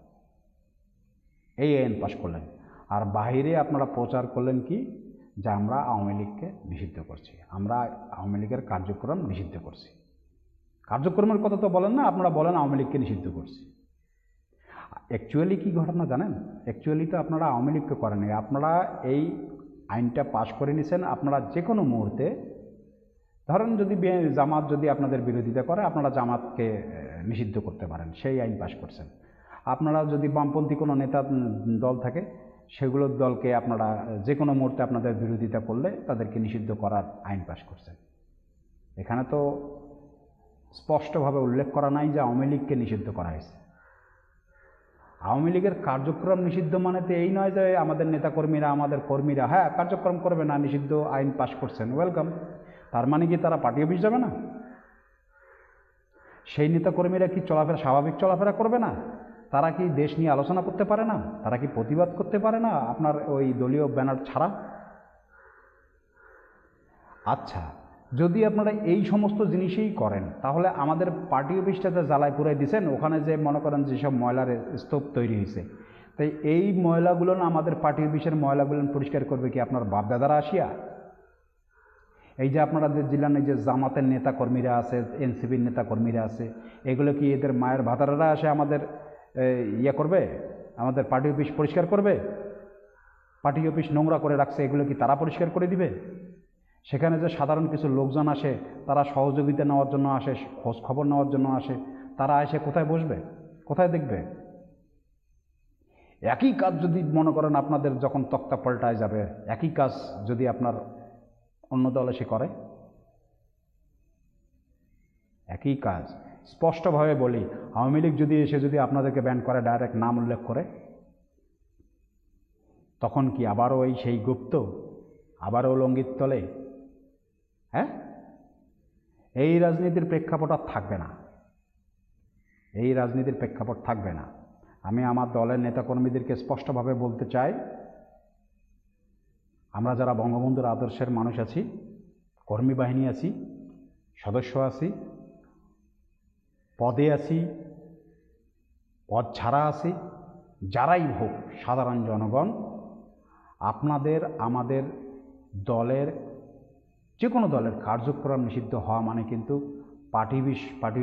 এই আইন পাশ করলেন। আর বাহিরে আপনারা প্রচার করলেন কি, যে আমরা আওয়ামী লীগকে নিষিদ্ধ করছি, আমরা আওয়ামী লীগের কার্যক্রম নিষিদ্ধ করছি। কার্যক্রমের কথা তো বলেন না, আপনারা বলেন আওয়ামী লীগকে নিষিদ্ধ করছি। অ্যাকচুয়ালি কি ঘটনা জানেন? অ্যাকচুয়ালি তো আপনারা আওয়ামী লীগকে করেন, আপনারা এই আইনটা পাশ করে নিছেন। আপনারা যে কোনো মুহূর্তে, ধরেন যদি জামাত যদি আপনাদের বিরোধিতা করে, আপনারা জামাতকে নিষিদ্ধ করতে পারেন, সেই আইন পাশ করছেন। আপনারা যদি বামপন্থী কোনো নেতা দল থাকে, সেগুলোর দলকে আপনারা যে কোনো মুহূর্তে আপনাদের বিরোধিতা করলে তাদেরকে নিষিদ্ধ করার আইন পাশ করছেন। এখানে তো স্পষ্টভাবে উল্লেখ করা নাই যে আওয়ামী লীগকে নিষিদ্ধ করা হয়েছে। আওয়ামী লীগের কার্যক্রম নিষিদ্ধ মানে তো এই নয় যে আমাদের নেতাকর্মীরা, আমাদের কর্মীরা হ্যাঁ কার্যক্রম করবে না, নিষিদ্ধ আইন পাশ করছেন, ওয়েলকাম। তার মানে কি তারা পার্টি অফিস যাবে না? সেই নেতাকর্মীরা কি স্বাভাবিক চলাফেরা করবে না? তারা কি দেশ নিয়ে আলোচনা করতে পারে না? তারা কি প্রতিবাদ করতে পারে না আপনার ওই দলীয় ব্যানার ছাড়া? আচ্ছা, যদি আপনারা এই সমস্ত জিনিসই করেন, তাহলে আমাদের পার্টি অফিসটা যে জ্বালায় পুরাই দিচ্ছেন, ওখানে যে মনে করেন যেসব ময়লার স্তূপ তৈরি হয়েছে, তাই এই ময়লাগুলো না, আমাদের পার্টি অফিসের ময়লাগুলো পরিষ্কার করবে কি আপনার বাপদাদারা আসিয়া? এই যে আপনারা যে জেলার যে জামাতের নেতাকর্মীরা আছে, এনসিপির নেতাকর্মীরা আছে, এগুলো কি এদের মায়ের ভাতারারা আসে আমাদের করবে, আমাদের পার্টি অফিস পরিষ্কার করবে? পার্টি অফিস নোংরা করে রাখছে, এগুলো কি তারা পরিষ্কার করে দিবে? সেখানে যে সাধারণ কিছু লোকজন আসে, তারা সহযোগিতা নেওয়ার জন্য আসে, খোঁজ খবর নেওয়ার জন্য আসে, তারা এসে কোথায় বসবে, কোথায় দেখবে? একই কাজ যদি মনে করেন আপনাদের যখন তক্তা পাল্টায় যাবে, একই কাজ যদি আপনার অন্য দল এসে করে, একই কাজ। স্পষ্টভাবে বলি, আওয়ামী লীগ যদি এসে যদি আপনাদেরকে ব্যান করে, ডাইরেক্ট নাম উল্লেখ করে, তখন কি আবারও ওই সেই গুপ্ত, আবারও লঙ্গির তলে? হ্যাঁ, এই রাজনীতির প্রেক্ষাপট আর থাকবে না, এই রাজনীতির প্রেক্ষাপট থাকবে না। আমি আমার দলের নেতাকর্মীদেরকে স্পষ্টভাবে বলতে চাই, আমরা যারা বঙ্গবন্ধুর আদর্শের মানুষ আছি, কর্মী বাহিনী আছি, সদস্য আছি, পদে আছি, পদ ছাড়া আছি, যারাই হোক, সাধারণ জনগণ, আপনাদের আমাদের দলের যে কোনো দলের কার্যক্রম নিষিদ্ধ হওয়া মানে কিন্তু পার্টি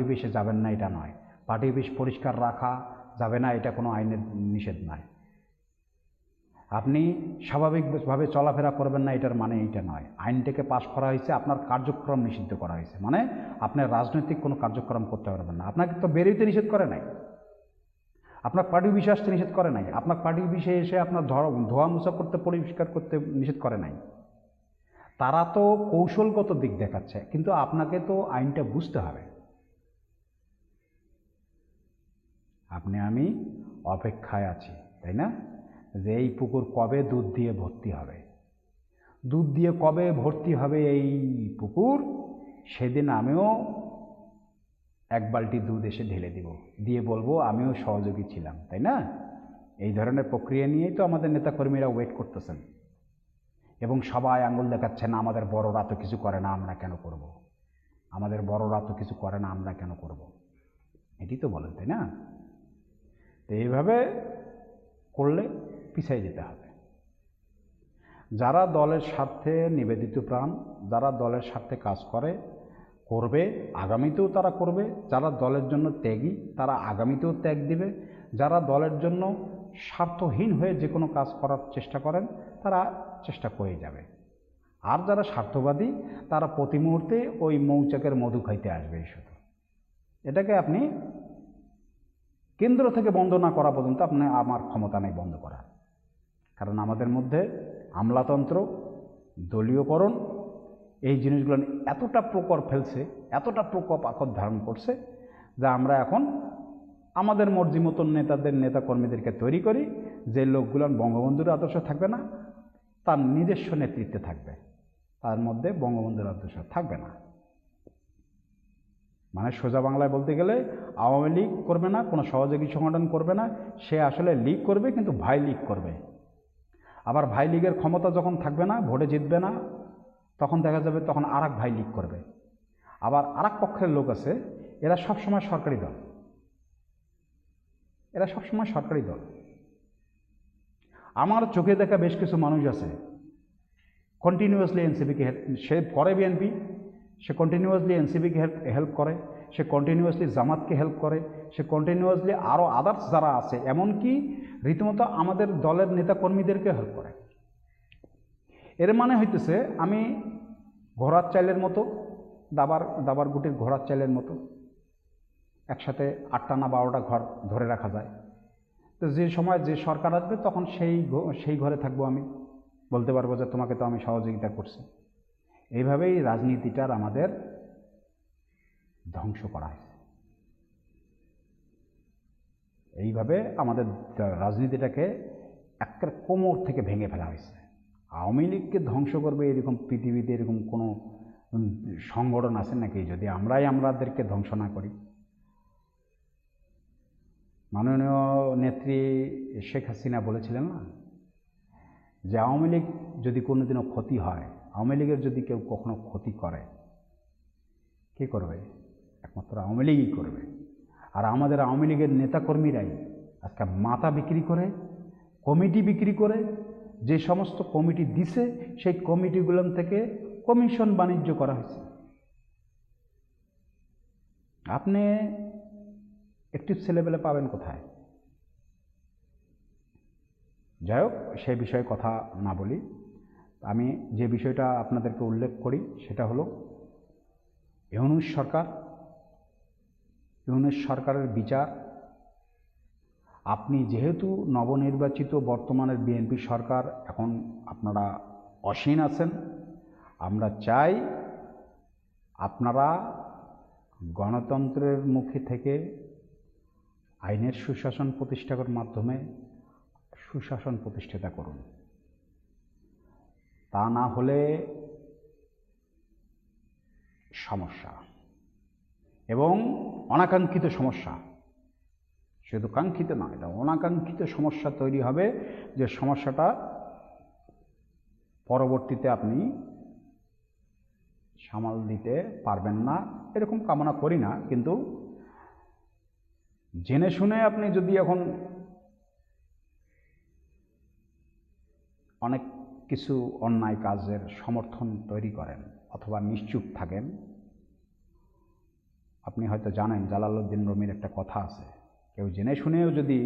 অফিসে যাবেন না এটা নয়, পার্টি অফিস পরিষ্কার রাখা যাবে না এটা কোনো আইনের নিষেধ নয়। আপনি স্বাভাবিকভাবে চলাফেরা করবেন না, এটার মানে এইটা নয়। আইনটাকে পাশ করা হয়েছে, আপনার কার্যক্রম নিষিদ্ধ করা হয়েছে, মানে আপনি রাজনৈতিক কোনো কার্যক্রম করতে পারবেন না। আপনাকে তো বেরোইতে নিষেধ করে নাই, আপনার পার্টি অফিসে আসতে নিষেধ করে নাই, আপনার পার্টি অফিসে এসে আপনার ধোয়া মোছা করতে, পরিষ্কার করতে নিষেধ করে নাই। তারা তো কৌশলগত দিক দেখাচ্ছে, কিন্তু আপনাকে তো আইনটা বুঝতে হবে। আপনি আমি অপেক্ষায় আছি, তাই না, যে এই পুকুর কবে দুধ দিয়ে ভর্তি হবে। দুধ দিয়ে কবে ভর্তি হবে এই পুকুর, সেদিন আমিও এক বালতি দুধ এসে ঢেলে দিব, দিয়ে বলবো আমিও সহযোগী ছিলাম, তাই না। এই ধরনের প্রক্রিয়া নিয়েই তো আমাদের নেতাকর্মীরা ওয়েট করতেছেন, এবং সবাই আঙুল দেখাচ্ছেন, আমাদের বড়রা তো কিছু করে না, আমরা কেন করব, আমাদের বড়রা তো কিছু করে না, আমরা কেন করব, এটি তো বলেন, তাই না। তো এইভাবে করলে পিছিয়ে যেতে হবে। যারা দলের স্বার্থে নিবেদিত প্রাণ, যারা দলের স্বার্থে কাজ করবে, আগামীতেও তারা করবে। যারা দলের জন্য ত্যাগী, তারা আগামীতেও ত্যাগ দিবে। যারা দলের জন্য স্বার্থহীন হয়ে যে কোনো কাজ করার চেষ্টা করেন, তারা চেষ্টা করে যাবে। আর যারা স্বার্থবাদী, তারা প্রতি মুহূর্তে ওই মৌচাকের মধু খাইতে আসবে শুধু। এটাকে আপনি কেন্দ্র থেকে বন্ধ না করা পর্যন্ত আমার ক্ষমতা নেই বন্ধ করার। কারণ আমাদের মধ্যে আমলাতন্ত্র, দলীয়করণ, এই জিনিসগুলো এতটা প্রকোপ ফেলছে, এতটা প্রকোপ আকর ধারণ করছে, যা আমরা এখন আমাদের মর্জি মতন নেতাকর্মীদেরকে তৈরি করি, যে লোকগুলো বঙ্গবন্ধুর আদর্শ থাকবে না, তার নিজস্ব নেতৃত্বে থাকবে, তার মধ্যে বঙ্গবন্ধুর আদর্শ থাকবে না। মানে সোজা বাংলায় বলতে গেলে, আওয়ামী লীগ করবে না, কোনো সহযোগী সংগঠন করবে না, সে আসলে লীগ করবে, কিন্তু ভাই লীগ করবে। আবার ভাই লীগের ক্ষমতা যখন থাকবে না, ভোটে জিতবে না, তখন দেখা যাবে তখন আর এক ভাই লীগ করবে। আবার আর এক পক্ষের লোক আছে, এরা সবসময় সরকারি দল, এরা সবসময় সরকারি দল। আমার চোখে দেখা বেশ কিছু মানুষ আছে, কন্টিনিউয়াসলি এনসিপিকে সে করে, বিএনপি সে কন্টিনিউয়াসলি এনসিপিকে হেল্প করে, সে কন্টিনিউয়াসলি জামাতকে হেল্প করে, সে কন্টিনিউয়াসলি আরও আদার্স যারা আছে, এমনকি রীতিমতো আমাদের দলের নেতাকর্মীদেরকে হেল্প করে। এর মানে হইতেছে আমি ঘোড়ার চাইলের মতো, দাবার গুটির ঘোড়ার চাইলের মতো, একসাথে 8টা না 12টা ঘর ধরে রাখা যায়। তো যে সময় যে সরকার আসবে, তখন সেই ঘরে থাকবো আমি, বলতে পারবো যে তোমাকে তো আমি সহযোগিতা করছি। এইভাবেই রাজনীতিটার আমাদের ধ্বংস করা হয়েছে, এইভাবে আমাদের রাজনীতিটাকে একটা কোমর থেকে ভেঙে ফেলা হয়েছে। আওয়ামী লীগকে ধ্বংস করবে এরকম পৃথিবীতে এরকম কোনো সংগঠন আছে নাকি, যদি আমরাই আমাদেরকে ধ্বংস না করি। মাননীয় নেত্রী শেখ হাসিনা বলেছিলেন না, যে আওয়ামী লীগ যদি কোনোদিনও ক্ষতি হয়, আওয়ামী লীগের যদি কেউ কখনো ক্ষতি করে, কে করবে? একমাত্র আওয়ামী লীগই করবে। আর আমাদের আওয়ামী লীগের নেতাকর্মীরাই আজকে মাথা বিক্রি করে, কমিটি বিক্রি করে, যে সমস্ত কমিটি দিছে সেই কমিটিগুলো থেকে কমিশন বাণিজ্য করা হয়েছে। আপনি একটি ছেলেবেলে পাবেন কোথায়? যাই হোক, সেই বিষয়ে কথা না বলি। আমি যে বিষয়টা আপনাদেরকে উল্লেখ করি সেটা হলো ইউনূস সরকারের বিচার। আপনি যেহেতু নবনির্বাচিত বর্তমানের বিএনপি সরকার, এখন আপনারা অসীন আছেন, আমরা চাই আপনারা গণতন্ত্রের মুখে থেকে আইনের সুশাসন প্রতিষ্ঠা করার মাধ্যমে সুশাসন প্রতিষ্ঠাতা করুন। তা না হলে সমস্যা, এবং অনাকাঙ্ক্ষিত সমস্যা, শুধু কাঙ্ক্ষিত না, এটা অনাকাঙ্ক্ষিত সমস্যা তৈরি হবে, যে সমস্যাটা পরবর্তীতে আপনি সামাল দিতে পারবেন না। এরকম কামনা করি না, কিন্তু জেনে শুনে আপনি যদি এখন অনেক কিছু অন্যায় কাজের সমর্থন তৈরি করেন অথবা নিশ্চুপ থাকেন, আপনি হয়তো জানেন জালালউদ্দিন রুমির একটা কথা আছে, কেউ জেনে শুনেও যদি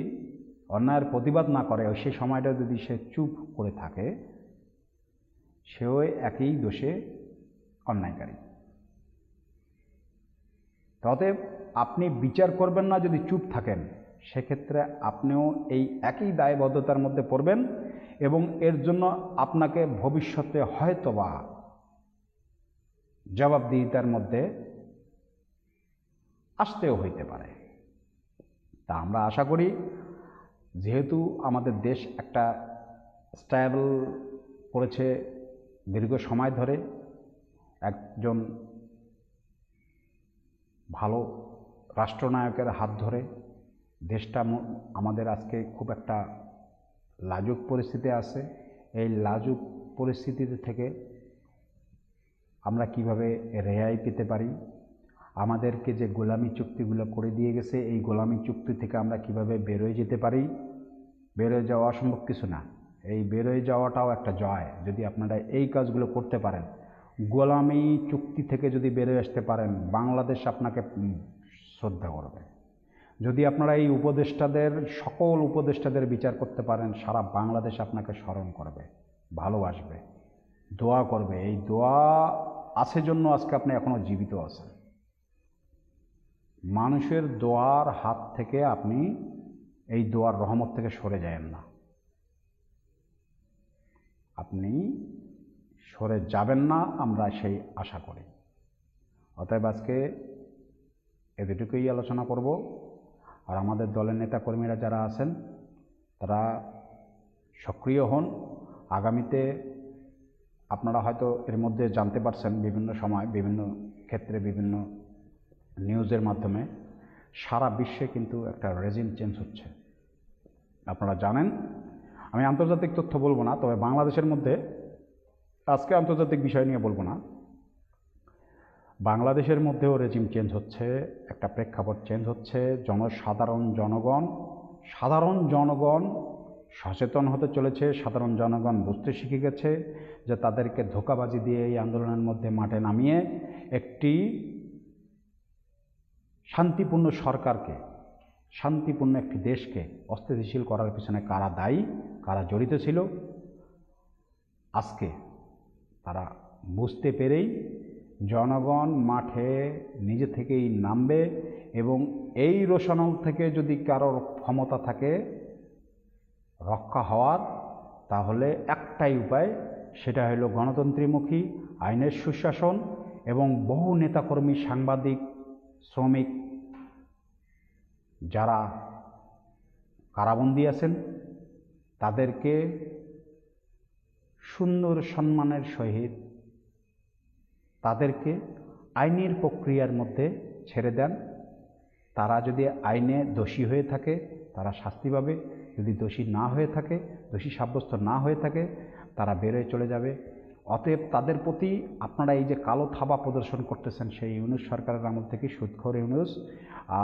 অন্যায়ের প্রতিবাদ না করে সেই সময়টা যদি সে চুপ করে থাকে, সেও একই দোষে অন্যায়কারী। অতএব আপনি বিচার করবেন না যদি চুপ থাকেন, সেক্ষেত্রে আপনিও এই একই দায়বদ্ধতার মধ্যে পড়বেন এবং এর জন্য আপনাকে ভবিষ্যতে হয়তোবা জবাবদিহিতার মধ্যে আসতেও হইতে পারে। তা আমরা আশা করি, যেহেতু আমাদের দেশ একটা স্ট্যাবল করেছে দীর্ঘ সময় ধরে, একজন ভালো রাষ্ট্রনায়কের হাত ধরে দেশটা আমাদের আজকে খুব একটা লাজুক পরিস্থিতি আছে। এই লাজুক পরিস্থিতিতে থেকে আমরা কিভাবে রেহাই পেতে পারি, আমাদেরকে যে গোলামি চুক্তিগুলো করে দিয়ে গেছে, এই গোলামি চুক্তি থেকে আমরা কিভাবে বেরোয় যেতে পারি। বেরোয় যাওয়া অসম্ভব কিছু না, এই বেরোয় যাওয়াটাও একটা জয়। যদি আপনারা এই কাজগুলো করতে পারেন, গোলামি চুক্তি থেকে যদি বেরোয় আসতে পারেন, বাংলাদেশ আপনাকে শ্রদ্ধা করবে। যদি আপনারা এই সকল উপদেষ্টাদের বিচার করতে পারেন, সারা বাংলাদেশ আপনাকে স্মরণ করবে, ভালোবাসবে, দোয়া করবে। এই দোয়া আছে জন্য আজকে আপনি এখনো জীবিত আছেন। মানুষের দোয়ার হাত থেকে আপনি এই দোয়ার রহমত থেকে সরে যাবেন না, আপনি সরে যাবেন না, আমরা সেই আশা করি। অতএব আজকে এতটুকুই আলোচনা করব। আর আমাদের দলের নেতাকর্মীরা যারা আছেন তারা সক্রিয় হন। আগামীতে আপনারা হয়তো এর মধ্যে জানতে পারছেন, বিভিন্ন সময় বিভিন্ন ক্ষেত্রে বিভিন্ন নিউজের মাধ্যমে সারা বিশ্বে কিন্তু একটা রেজিম চেঞ্জ হচ্ছে, আপনারা জানেন। আমি আন্তর্জাতিক তথ্য বলবো না, তবে বাংলাদেশের মধ্যে আজকে আন্তর্জাতিক বিষয় নিয়ে বলবো না, বাংলাদেশের মধ্যেও রেজিম চেঞ্জ হচ্ছে, একটা প্রেক্ষাপট চেঞ্জ হচ্ছে। সাধারণ জনগণ সচেতন হতে চলেছে। সাধারণ জনগণ বুঝতে শিখে গেছে যে তাদেরকে ধোঁকাবাজি দিয়ে এই আন্দোলনের মধ্যে মাঠে নামিয়ে একটি শান্তিপূর্ণ সরকারকে, শান্তিপূর্ণ একটি দেশকে অস্থিতিশীল করার পিছনে কারা দায়ী, কারা জড়িত ছিল, আজকে তারা বুঝতে পেরেই জনগণ মাঠে নিজে থেকেই নামবে। এবং এই রোষানল থেকে যদি কারোর ক্ষমতা থাকে রক্ষা হওয়ার, তাহলে একটাই উপায়, সেটা হলো গণতন্ত্রীমুখী আইনের সুশাসন এবং বহু নেতাকর্মী, সাংবাদিক, শ্রমিক যারা কারাবন্দী আছেন তাদেরকে সুন্দর সম্মানের সহিত তাদেরকে আইনের প্রক্রিয়ার মধ্যে ছেড়ে দেন। তারা যদি আইনে দোষী হয়ে থাকে তারা শাস্তি পাবে, যদি দোষী না হয়ে থাকে, দোষী সাব্যস্ত না হয়ে থাকে, তারা বেরোয় চলে যাবে। অতএব তাদের প্রতি আপনারা এই যে কালো থাবা প্রদর্শন করতেছেন, সেই ইউনূস সরকারের আমল থেকে, সুদখোর ইউনূস,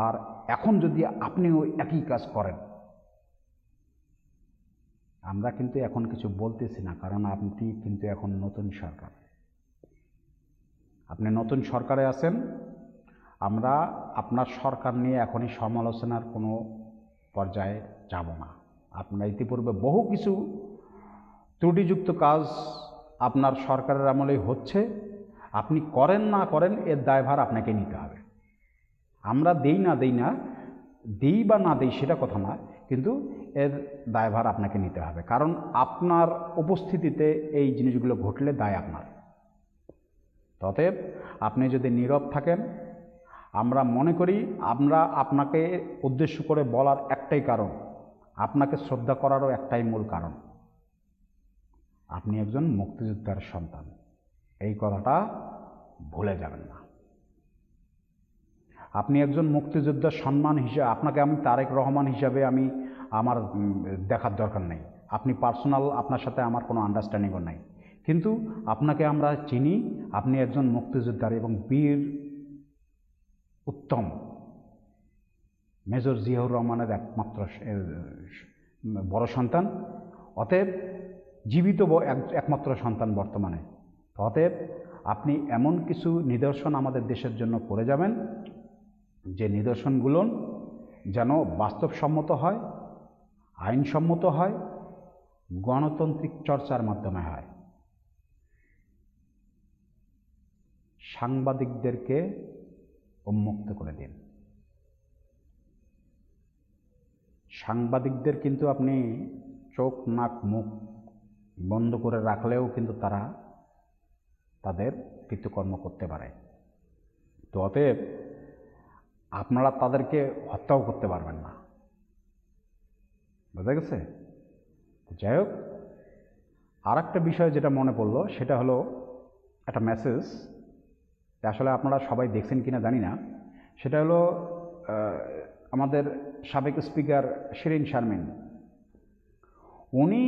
আর এখন যদি আপনিও একই কাজ করেন, আমরা কিন্তু এখন কিছু বলতেছি না, কারণ আপনি কিন্তু এখন নতুন সরকার, আপনি নতুন সরকারে আছেন। আমরা আপনার সরকার নিয়ে এখনই সমালোচনার কোনো পর্যায়ে যাব না। আপনারা ইতিপূর্বে বহু কিছু ত্রুটিযুক্ত কাজ আপনার সরকারের আমলেই হচ্ছে, আপনি করেন না করেন এর দায়ভার আপনাকে নিতে হবে। আমরা দিই বা না দিই সেটা কথা না, কিন্তু এর দায়ভার আপনাকে নিতে হবে, কারণ আপনার উপস্থিতিতে এই জিনিসগুলো ঘটলে দায় আপনার। অতএব আপনি যদি নীরব থাকেন, আমরা মনে করি আমরা আপনাকে উদ্দেশ্য করে বলার একটাই কারণ, আপনাকে শ্রদ্ধা করারও একটাই মূল কারণ, আপনি একজন মুক্তিযোদ্ধার সন্তান, এই কথাটা ভুলে যাবেন না। আপনি একজন মুক্তিযোদ্ধার সম্মান হিসাবে আপনাকে আমি তারেক রহমান হিসাবে আমার দেখার দরকার নেই, আপনি পার্সোনাল, আপনার সাথে আমার কোনো আন্ডারস্ট্যান্ডিংও নাই, কিন্তু আপনাকে আমরা চিনি, আপনি একজন মুক্তিযোদ্ধার এবং বীর উত্তম মেজর জিয়াউর রহমানের একমাত্র বড় সন্তান, অতএব জীবিত একমাত্র সন্তান বর্তমানে। অতএব আপনি এমন কিছু নিদর্শন আমাদের দেশের জন্য করে যাবেন যে নিদর্শনগুলো যেন বাস্তবসম্মত হয়, আইনসম্মত হয়, গণতান্ত্রিক চর্চার মাধ্যমে হয়। সাংবাদিকদেরকে উন্মুক্ত করে দিন। সাংবাদিকদের কিন্তু আপনি চোখ নাক মুখ বন্ধ করে রাখলেও কিন্তু তারা তাদের কৃতকর্ম করতে পারে। তো অতএব আপনারা তাদেরকে হত্যাও করতে পারবেন না। বোঝা গেছে? যাই হোক, আর একটা বিষয় যেটা মনে পড়লো সেটা হলো একটা মেসেজ, আসলে আপনারা সবাই দেখছেন কিনা জানি না। সেটা হলো আমাদের সাবেক স্পিকার শিরিন শারমিন, উনি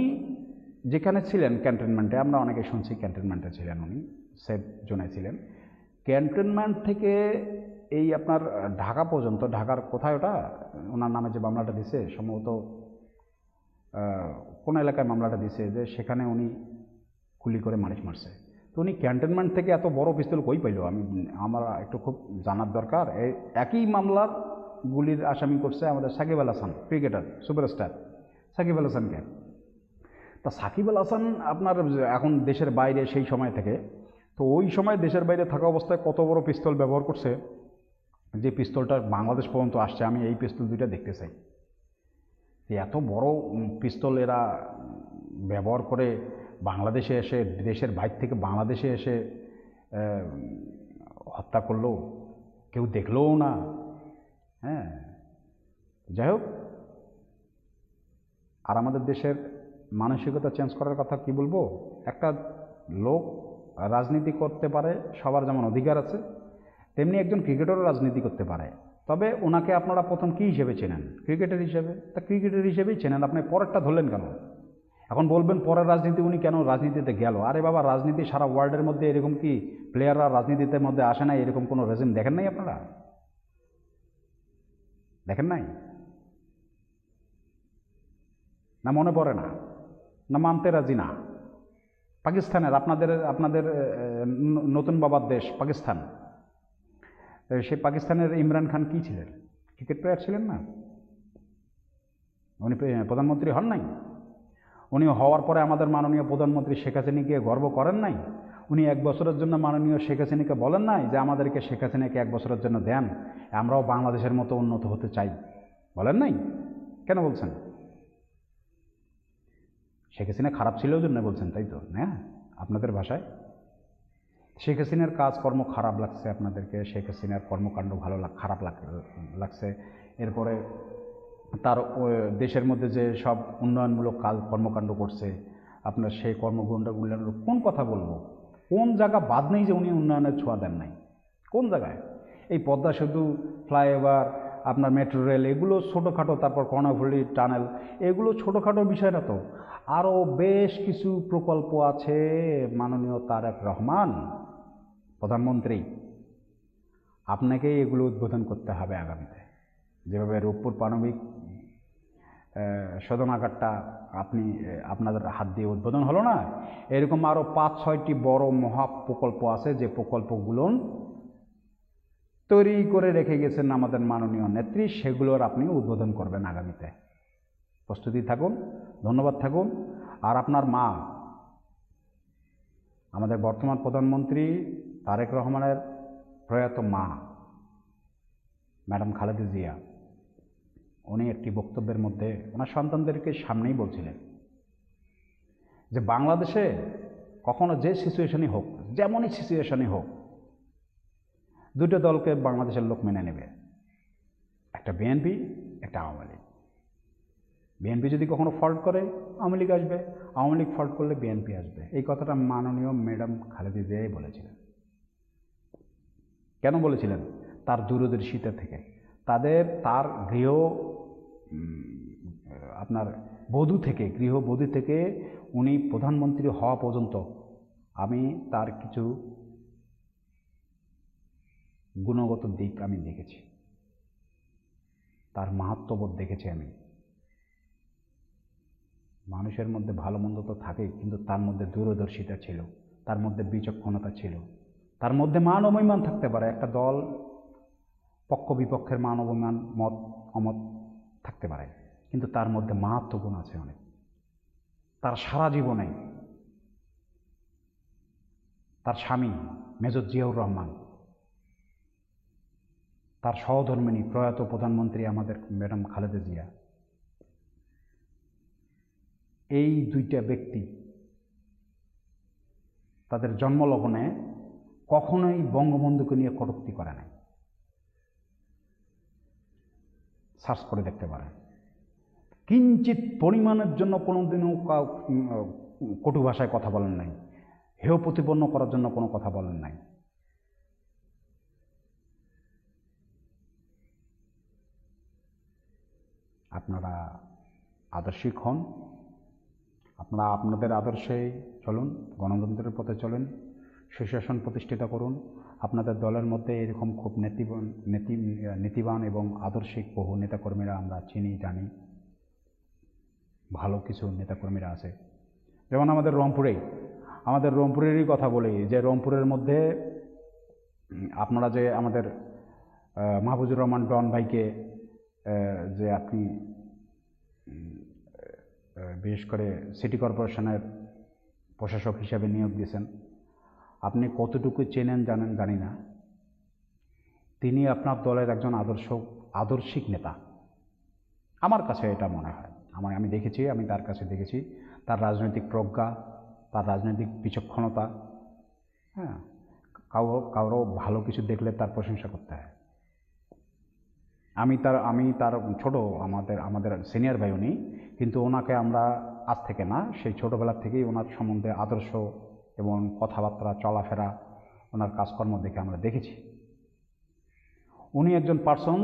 যেখানে ছিলেন ক্যান্টনমেন্টে, আমরা অনেকে শুনছি ক্যান্টনমেন্টে ছিলেন, উনি সেফ জোনে ছিলেন। ক্যান্টনমেন্ট থেকে এই আপনার ঢাকা পর্যন্ত, ঢাকার কোথায় ওটা ওনার নামে যে মামলাটা দিছে, সম্ভবত কোন এলাকায় মামলাটা দিছে, যে সেখানে উনি গুলি করে মানুষ মারছে। তো উনি ক্যান্টনমেন্ট থেকে এত বড় পিস্তল কই পাইল, আমার একটু খুব জানার দরকার। এই একই মামলার গুলির আসামি করছে আমাদের সাকিব আল হাসান, ক্রিকেটার সুপারস্টার সাকিব আল হাসানকে। তা সাকিব আল হাসান আপনার এখন দেশের বাইরে সেই সময় থেকে, তো ওই সময় দেশের বাইরে থাকা অবস্থায় কত বড় পিস্তল ব্যবহার করছে, যে পিস্তলটা বাংলাদেশ পর্যন্ত আসছে। আমি এই পিস্তল দুইটা দেখতে চাই, যে এত বড় পিস্তল এরা ব্যবহার করে বাংলাদেশে এসে, দেশের বাইরে থেকে বাংলাদেশে এসে হত্যা করলো, কেউ দেখলোও না। হ্যাঁ, যাই হোক, আর আমাদের দেশের মানসিকতা চেঞ্জ করার কথা কি বলবো। একটা লোক রাজনীতি করতে পারে, সবার যেমন অধিকার আছে, তেমনি একজন ক্রিকেটারও রাজনীতি করতে পারে। তবে ওনাকে আপনারা প্রথম কী হিসেবে চেনেন? ক্রিকেটার হিসেবে। তা ক্রিকেটার হিসেবেই চেনেন, আপনি পরেরটা ধরলেন কেন? এখন বলবেন পরের রাজনীতি উনি কেন রাজনীতিতে গেল? আরে বাবা, রাজনীতি সারা ওয়ার্ল্ডের মধ্যে এরকম কি প্লেয়াররা রাজনীতিতে মধ্যে আসে না? এরকম কোনো রেজিম দেখেন নাই আপনারা? দেখেন নাই? না মনে পড়ে না? না মানতে রাজি না? পাকিস্তানের, আপনাদের নতুন বাবার দেশ পাকিস্তান, সেই পাকিস্তানের ইমরান খান কি ছিলেন? ক্রিকেট প্লেয়ার ছিলেন না? উনি প্রধানমন্ত্রী হন নাই? উনি হওয়ার পরে আমাদের মাননীয় প্রধানমন্ত্রী শেখ হাসিনাকে গর্ব করেন নাই? উনি 1 বছরের জন্য মাননীয় শেখ হাসিনাকে বলেন নাই যে আমাদেরকে শেখ হাসিনাকে 1 বছরের জন্য দেন, আমরাও বাংলাদেশের মতো উন্নত হতে চাই? বলেন নাই? কেন বলছেন? শেখ হাসিনা খারাপ ছিল জন্য বলছেন, তাই তো? হ্যাঁ, আপনাদের ভাষায় শেখ হাসিনার কাজকর্ম খারাপ লাগছে আপনাদেরকে, শেখ হাসিনার কর্মকাণ্ড খারাপ লাগছে। এরপরে তার দেশের মধ্যে যে সব উন্নয়নমূলক কর্মকাণ্ড করছে, আপনার সেই কর্মকাণ্ডগুলো কোন কথা বলবো? কোন জায়গা বাদ নেই যে উনি উন্নয়নের ছোঁয়া দেন নাই? কোন জায়গায়? এই পদ্মা সেতু, ফ্লাইওভার, আপনার মেট্রো রেল, এগুলো ছোটোখাটো, তারপর কর্ণফুলী টানেল, এগুলো ছোটোখাটো বিষয় না তো। আরও বেশ কিছু প্রকল্প আছে। মাননীয় তারেক রহমান প্রধানমন্ত্রী, আপনাকেই এগুলো উদ্বোধন করতে হবে আগামীতে। যেভাবে রূপপুর পাণবিক শোধনাগারটা আপনাদের হাত দিয়ে উদ্বোধন হলো না, এরকম আরও 5-6টি বড় মহা প্রকল্প আছে, যে প্রকল্পগুলো তৈরি করে রেখে গেছেন আমাদের মাননীয় নেত্রী, সেগুলোর আপনি উদ্বোধন করবেন আগামীতে। প্রস্তুতি থাকুন, ধন্যবাদ থাকুন। আর আপনার মা, আমাদের বর্তমান প্রধানমন্ত্রী তারেক রহমানের প্রয়াত মা ম্যাডাম খালেদা জিয়া, উনি একটি বক্তব্যের মধ্যে ওনার সন্তানদেরকে সামনেই বলছিলেন যে বাংলাদেশে কখনো যে সিচুয়েশনই হোক, যেমনই সিচুয়েশনই হোক, দুটো দলকে বাংলাদেশের লোক মেনে নেবে, একটা বিএনপি, একটা আওয়ামী লীগ। বিএনপি যদি কখনো ফল্ট করে আওয়ামী লীগ আসবে, আওয়ামী লীগ ফল্ট করলে বিএনপি আসবে। এই কথাটা মাননীয় ম্যাডাম খালেদা জিয়াই বলেছিলেন। কেন বলেছিলেন? তার দূরদর্শিতা থেকে। তার গৃহবধূ থেকে উনি প্রধানমন্ত্রী হওয়া পর্যন্ত আমি তার কিছু গুণগত দিক আমি দেখেছি, তার মাহাত্ম্যবোধ দেখেছি আমি। মানুষের মধ্যে ভালো মন্দ তো থাকেই, কিন্তু তার মধ্যে দূরদর্শিতা ছিল, তার মধ্যে বিচক্ষণতা ছিল, তার মধ্যে মান অভিমান থাকতে পারে। একটা দল পক্ষ বিপক্ষের মান অভিমান, মত অমত থাকতে পারে, কিন্তু তার মধ্যে মাহাত্ম্য গুণ আছে অনেক। তার সারা জীবনে তার স্বামী মেজর জিয়াউর রহমান, তার সহধর্মিণী প্রয়াত প্রধানমন্ত্রী আমাদের ম্যাডাম খালেদা জিয়া, এই দুইটা ব্যক্তি তাদের জন্মলগ্নে কখনোই বঙ্গবন্ধুকে নিয়ে কটূক্তি করে নাই। সার্চ করে দেখতে পারেন। কিঞ্চিত পরিমাণের জন্য কোনোদিনও কটু ভাষায় কথা বলেন নাই, হেয় প্রতিপন্ন করার জন্য কোনো কথা বলেন নাই। আপনারা আদর্শিক হন, আপনারা আপনাদের আদর্শে চলুন, গণতন্ত্রের পথে চলেন, সুশাসন প্রতিষ্ঠিত করুন। আপনাদের দলের মধ্যে এরকম খুব নীতিবান এবং আদর্শিক বহু নেতাকর্মীরা আমরা চিনি, জানি। ভালো কিছু নেতাকর্মীরা আছে, যেমন আমাদের রংপুরেরই কথা বলি, যে রংপুরের মধ্যে আপনারা যে আমাদের মাহফুজুর রহমান ডন ভাইকে যে আপনি বিশেষ করে সিটি কর্পোরেশনের প্রশাসক হিসাবে নিয়োগ দিয়েছেন, আপনি কতটুকু চেনেন জানেন জানি না। তিনি আপনার দলের একজন আদর্শিক নেতা, আমার কাছে এটা মনে হয়। আমি দেখেছি, আমি তার কাছে দেখেছি তার রাজনৈতিক প্রজ্ঞা, তার রাজনৈতিক বিচক্ষণতা। হ্যাঁ, কারো ভালো কিছু দেখলে তার প্রশংসা করতে হয়। আমি তার ছোট, আমাদের সিনিয়র ভাই উনি, কিন্তু ওনাকে আমরা আজ থেকে না, সেই ছোটোবেলার থেকেই ওনার সম্বন্ধে আদর্শ এবং কথাবার্তা, চলাফেরা, ওনার কাজকর্ম দেখে আমরা দেখেছি। উনি একজন পার্সন,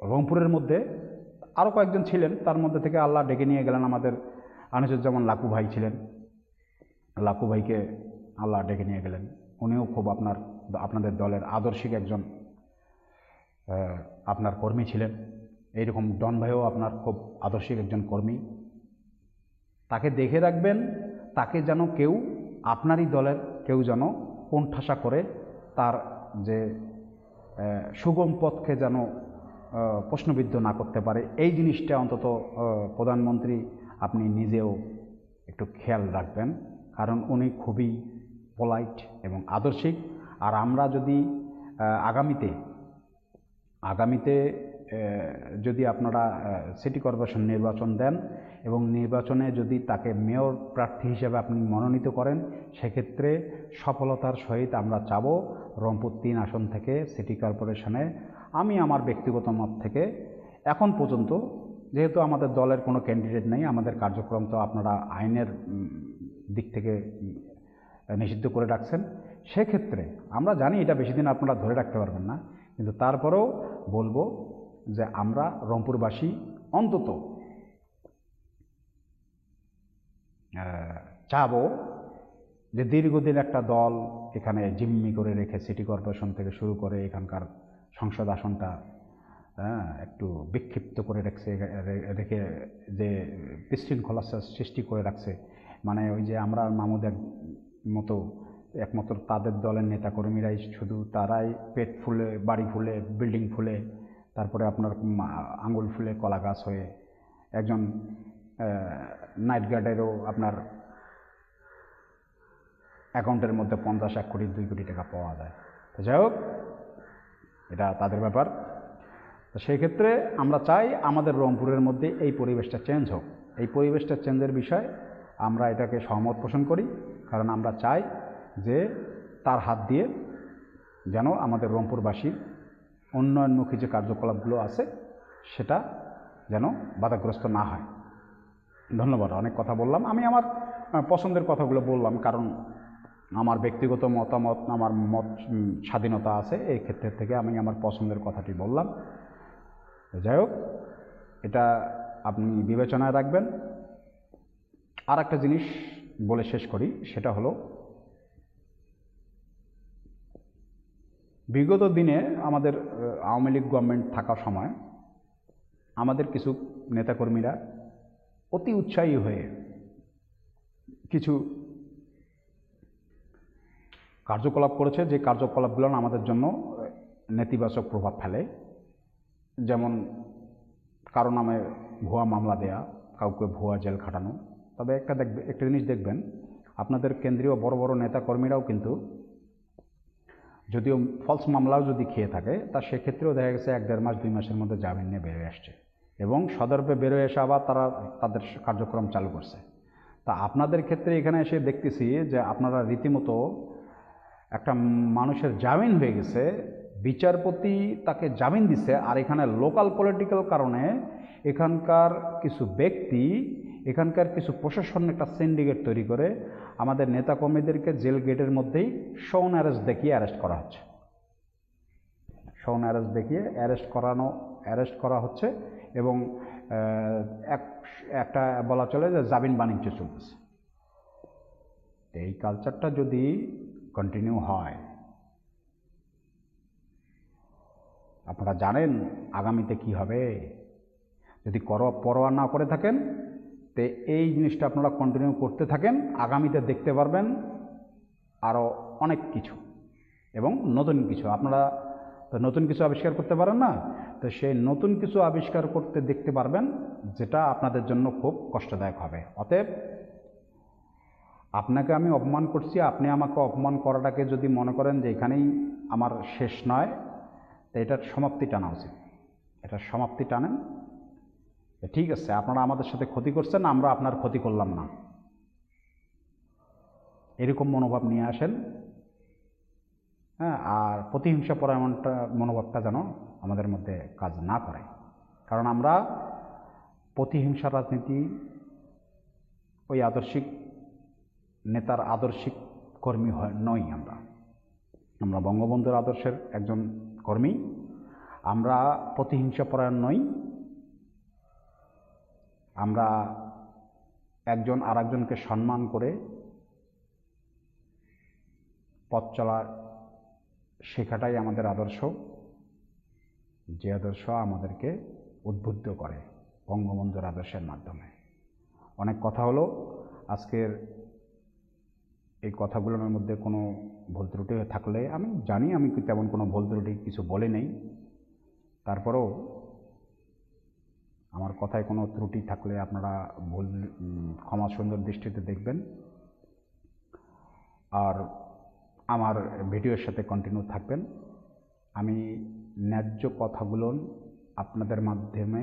রংপুরের মধ্যে আরও কয়েকজন ছিলেন, তার মধ্যে থেকে আল্লাহ ডেকে নিয়ে গেলেন। আমাদের আনিসুজ্জামান লাকু ভাই ছিলেন, লাকু ভাইকে আল্লাহ ডেকে নিয়ে গেলেন। উনিও খুব আপনাদের দলের আদর্শিক একজন আপনার কর্মী ছিলেন। এইরকম ডন ভাইও আপনার খুব আদর্শিক একজন কর্মী। তাকে দেখে রাখবেন, তাকে যেন কেউ, আপনারই দলের কেউ যেন কোণঠাসা করে তার যে সুগম পথকে যেন প্রশ্নবিদ্ধ না করতে পারে। এই জিনিসটা অন্তত প্রধানমন্ত্রী আপনি নিজেও একটু খেয়াল রাখবেন, কারণ উনি খুবই পোলাইট এবং আদর্শিক। আর আমরা যদি আগামীতে যদি আপনারা সিটি কর্পোরেশন নির্বাচন দেন এবং নির্বাচনে যদি তাকে মেয়র প্রার্থী হিসেবে আপনি মনোনীত করেন, সেক্ষেত্রে সফলতার সহিত আমরা চাব রংপুর 3 আসন থেকে সিটি কর্পোরেশনে। আমি আমার ব্যক্তিগত মত থেকে এখন পর্যন্ত, যেহেতু আমাদের দলের কোনো ক্যান্ডিডেট নেই, আমাদের কার্যক্রম তো আপনারা আইনের দিক থেকে নিষিদ্ধ করে রাখছেন, সেক্ষেত্রে আমরা জানি এটা বেশি দিন আপনারা ধরে রাখতে পারবেন না, কিন্তু তারপরেও বলবো যে আমরা রংপুরবাসী অন্তত চাবো যে দীর্ঘদিন একটা দল এখানে জিম্মি করে রেখে সিটি কর্পোরেশন থেকে শুরু করে এখানকার সংসদ আসনটা একটু বিক্ষিপ্ত করে রেখে যে বিশৃঙ্খলা সৃষ্টি করে রাখছে, মানে ওই যে আমরা মামুদের মতো একমাত্র তাদের দলের নেতাকর্মীরাই শুধু, তারাই পেট ফুলে, বাড়ি ফুলে, বিল্ডিং ফুলে, তারপরে আপনার আঙুল ফুলে কলা গাছ হয়ে, একজন নাইট গার্ডেরও আপনার অ্যাকাউন্টের মধ্যে 50-1 কোটি 2 কোটি টাকা পাওয়া যায়। তো যাই হোক, এটা তাদের ব্যাপার। তো সেই ক্ষেত্রে আমরা চাই আমাদের রংপুরের মধ্যে এই পরিবেশটা চেঞ্জ হোক। এই পরিবেশটা চেঞ্জের বিষয় আমরা এটাকে সহমত পোষণ করি, কারণ আমরা চাই যে তার হাত দিয়ে যেন আমাদের রংপুরবাসীর উন্নয়নমুখী যে কার্যকলাপগুলো আছে সেটা যেন বাধাগ্রস্ত না হয়। ধন্যবাদ, অনেক কথা বললাম। আমি আমার পছন্দের কথাগুলো বললাম, কারণ আমার ব্যক্তিগত মতামত, আমার মত স্বাধীনতা আছে, এই ক্ষেত্রে থেকে আমি আমার পছন্দের কথাটি বললাম। যাই হোক, এটা আপনি বিবেচনায় রাখবেন। আর একটা জিনিস বলে শেষ করি, সেটা হলো বিগত দিনে আমাদের আওয়ামী লীগ গভর্নমেন্ট থাকার সময় আমাদের কিছু নেতাকর্মীরা অতি উৎসাহী হয়ে কিছু কার্যকলাপ করেছে, যে কার্যকলাপগুলো আমাদের জন্য নেতিবাচক প্রভাব ফেলে। যেমন কারো নামে ভুয়া মামলা দেয়া, কাউকে ভুয়া জেল খাটানো। তবে একটা জিনিস দেখবেন, আপনাদের কেন্দ্রীয় বড় বড় নেতাকর্মীরাও কিন্তু যদিও ফলস মামলাও যদি খেয়ে থাকে, তা সেক্ষেত্রেও দেখা গেছে 1-1.5 মাস 2 মাসের মধ্যে জামিন নিয়ে বেরোয় আসছে এবং সদর্পে বেরোয় এসে আবার তারা তাদের কার্যক্রম চালু করছে। তা আপনাদের ক্ষেত্রে এখানে এসে দেখতেছি যে আপনারা রীতিমতো একটা মানুষের জামিন হয়ে গেছে, বিচারপতি তাকে জামিন দিছে, আর এখানে লোকাল পলিটিক্যাল কারণে এখানকার কিছু ব্যক্তি, এখানকার কিছু প্রশাসন একটা সিন্ডিকেট তৈরি করে আমাদের নেতাকর্মীদেরকে জেল গেটের মধ্যেই শোন অ্যারেস্ট দেখিয়ে অ্যারেস্ট করা হচ্ছে। শোন অ্যারেস্ট দেখিয়ে অ্যারেস্ট করা হচ্ছে এবং একটা বলা চলে যে জামিন বাণিজ্য চলতেছে। এই কালচারটা যদি কন্টিনিউ হয়, আপনারা জানেন আগামীতে কি হবে। যদি পরোয়া না করে থাকেন, তো এই জিনিসটা আপনারা কন্টিনিউ করতে থাকেন, আগামীতে দেখতে পারবেন আরও অনেক কিছু এবং নতুন কিছু। আপনারা তো নতুন কিছু আবিষ্কার করতে পারেন না, তো সেই নতুন কিছু আবিষ্কার করতে দেখতে পারবেন, যেটা আপনাদের জন্য খুব কষ্টদায়ক হবে। অতএব আপনাকে আমি অপমান করছি, আপনি আমাকে অপমান করাটাকে যদি মনে করেন যে এখানেই আমার শেষ নয়, তো এটার সমাপ্তি টানা উচিত। এটার সমাপ্তি টানেন, ঠিক আছে, আপনারা আমাদের সাথে ক্ষতি করছেন, আমরা আপনার ক্ষতি করলাম না, এরকম মনোভাব নিয়ে আসেন। হ্যাঁ, আর প্রতিহিংসা পরায়ণটা মনোভাবটা যেন আমাদের মধ্যে কাজ না করে, কারণ আমরা প্রতিহিংসা রাজনীতি, ওই আদর্শিক নেতার আদর্শিক কর্মী নই। আমরা বঙ্গবন্ধুর আদর্শের একজন কর্মী। আমরা প্রতিহিংসা পরায়ণ নই। আমরা একজন আরেকজনকে সম্মান করে পথ চলা শেখাটাই আমাদের আদর্শ, যে আদর্শ আমাদেরকে উদ্বুদ্ধ করে বঙ্গবন্ধুর আদর্শের মাধ্যমে। অনেক কথা হলো আজকের, এই কথাগুলোর মধ্যে কোনো ভুল ত্রুটি থাকলে আমি জানি, আমি তেমন কোনো ভুল ত্রুটি কিছু বলে নেই, তারপরেও আমার কথায় কোনো ত্রুটি থাকলে আপনারা ক্ষমা সুন্দর দৃষ্টিতে দেখবেন। আর আমার ভিডিওর সাথে কন্টিনিউ থাকবেন। আমি ন্যায্য কথাগুলো আপনাদের মাধ্যমে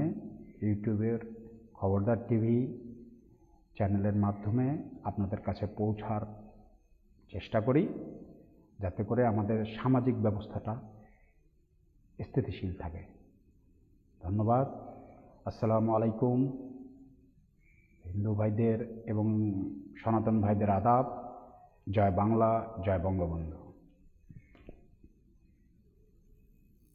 ইউটিউবের খবরদার টিভি চ্যানেলের মাধ্যমে আপনাদের কাছে পৌঁছার চেষ্টা করি, যাতে করে আমাদের সামাজিক ব্যবস্থাটা স্থিতিশীল থাকে। ধন্যবাদ। আসসালামু আলাইকুম। হিন্দু ভাইদের এবং সনাতন ভাইদের আদাব। জয় বাংলা, জয় বঙ্গবন্ধু।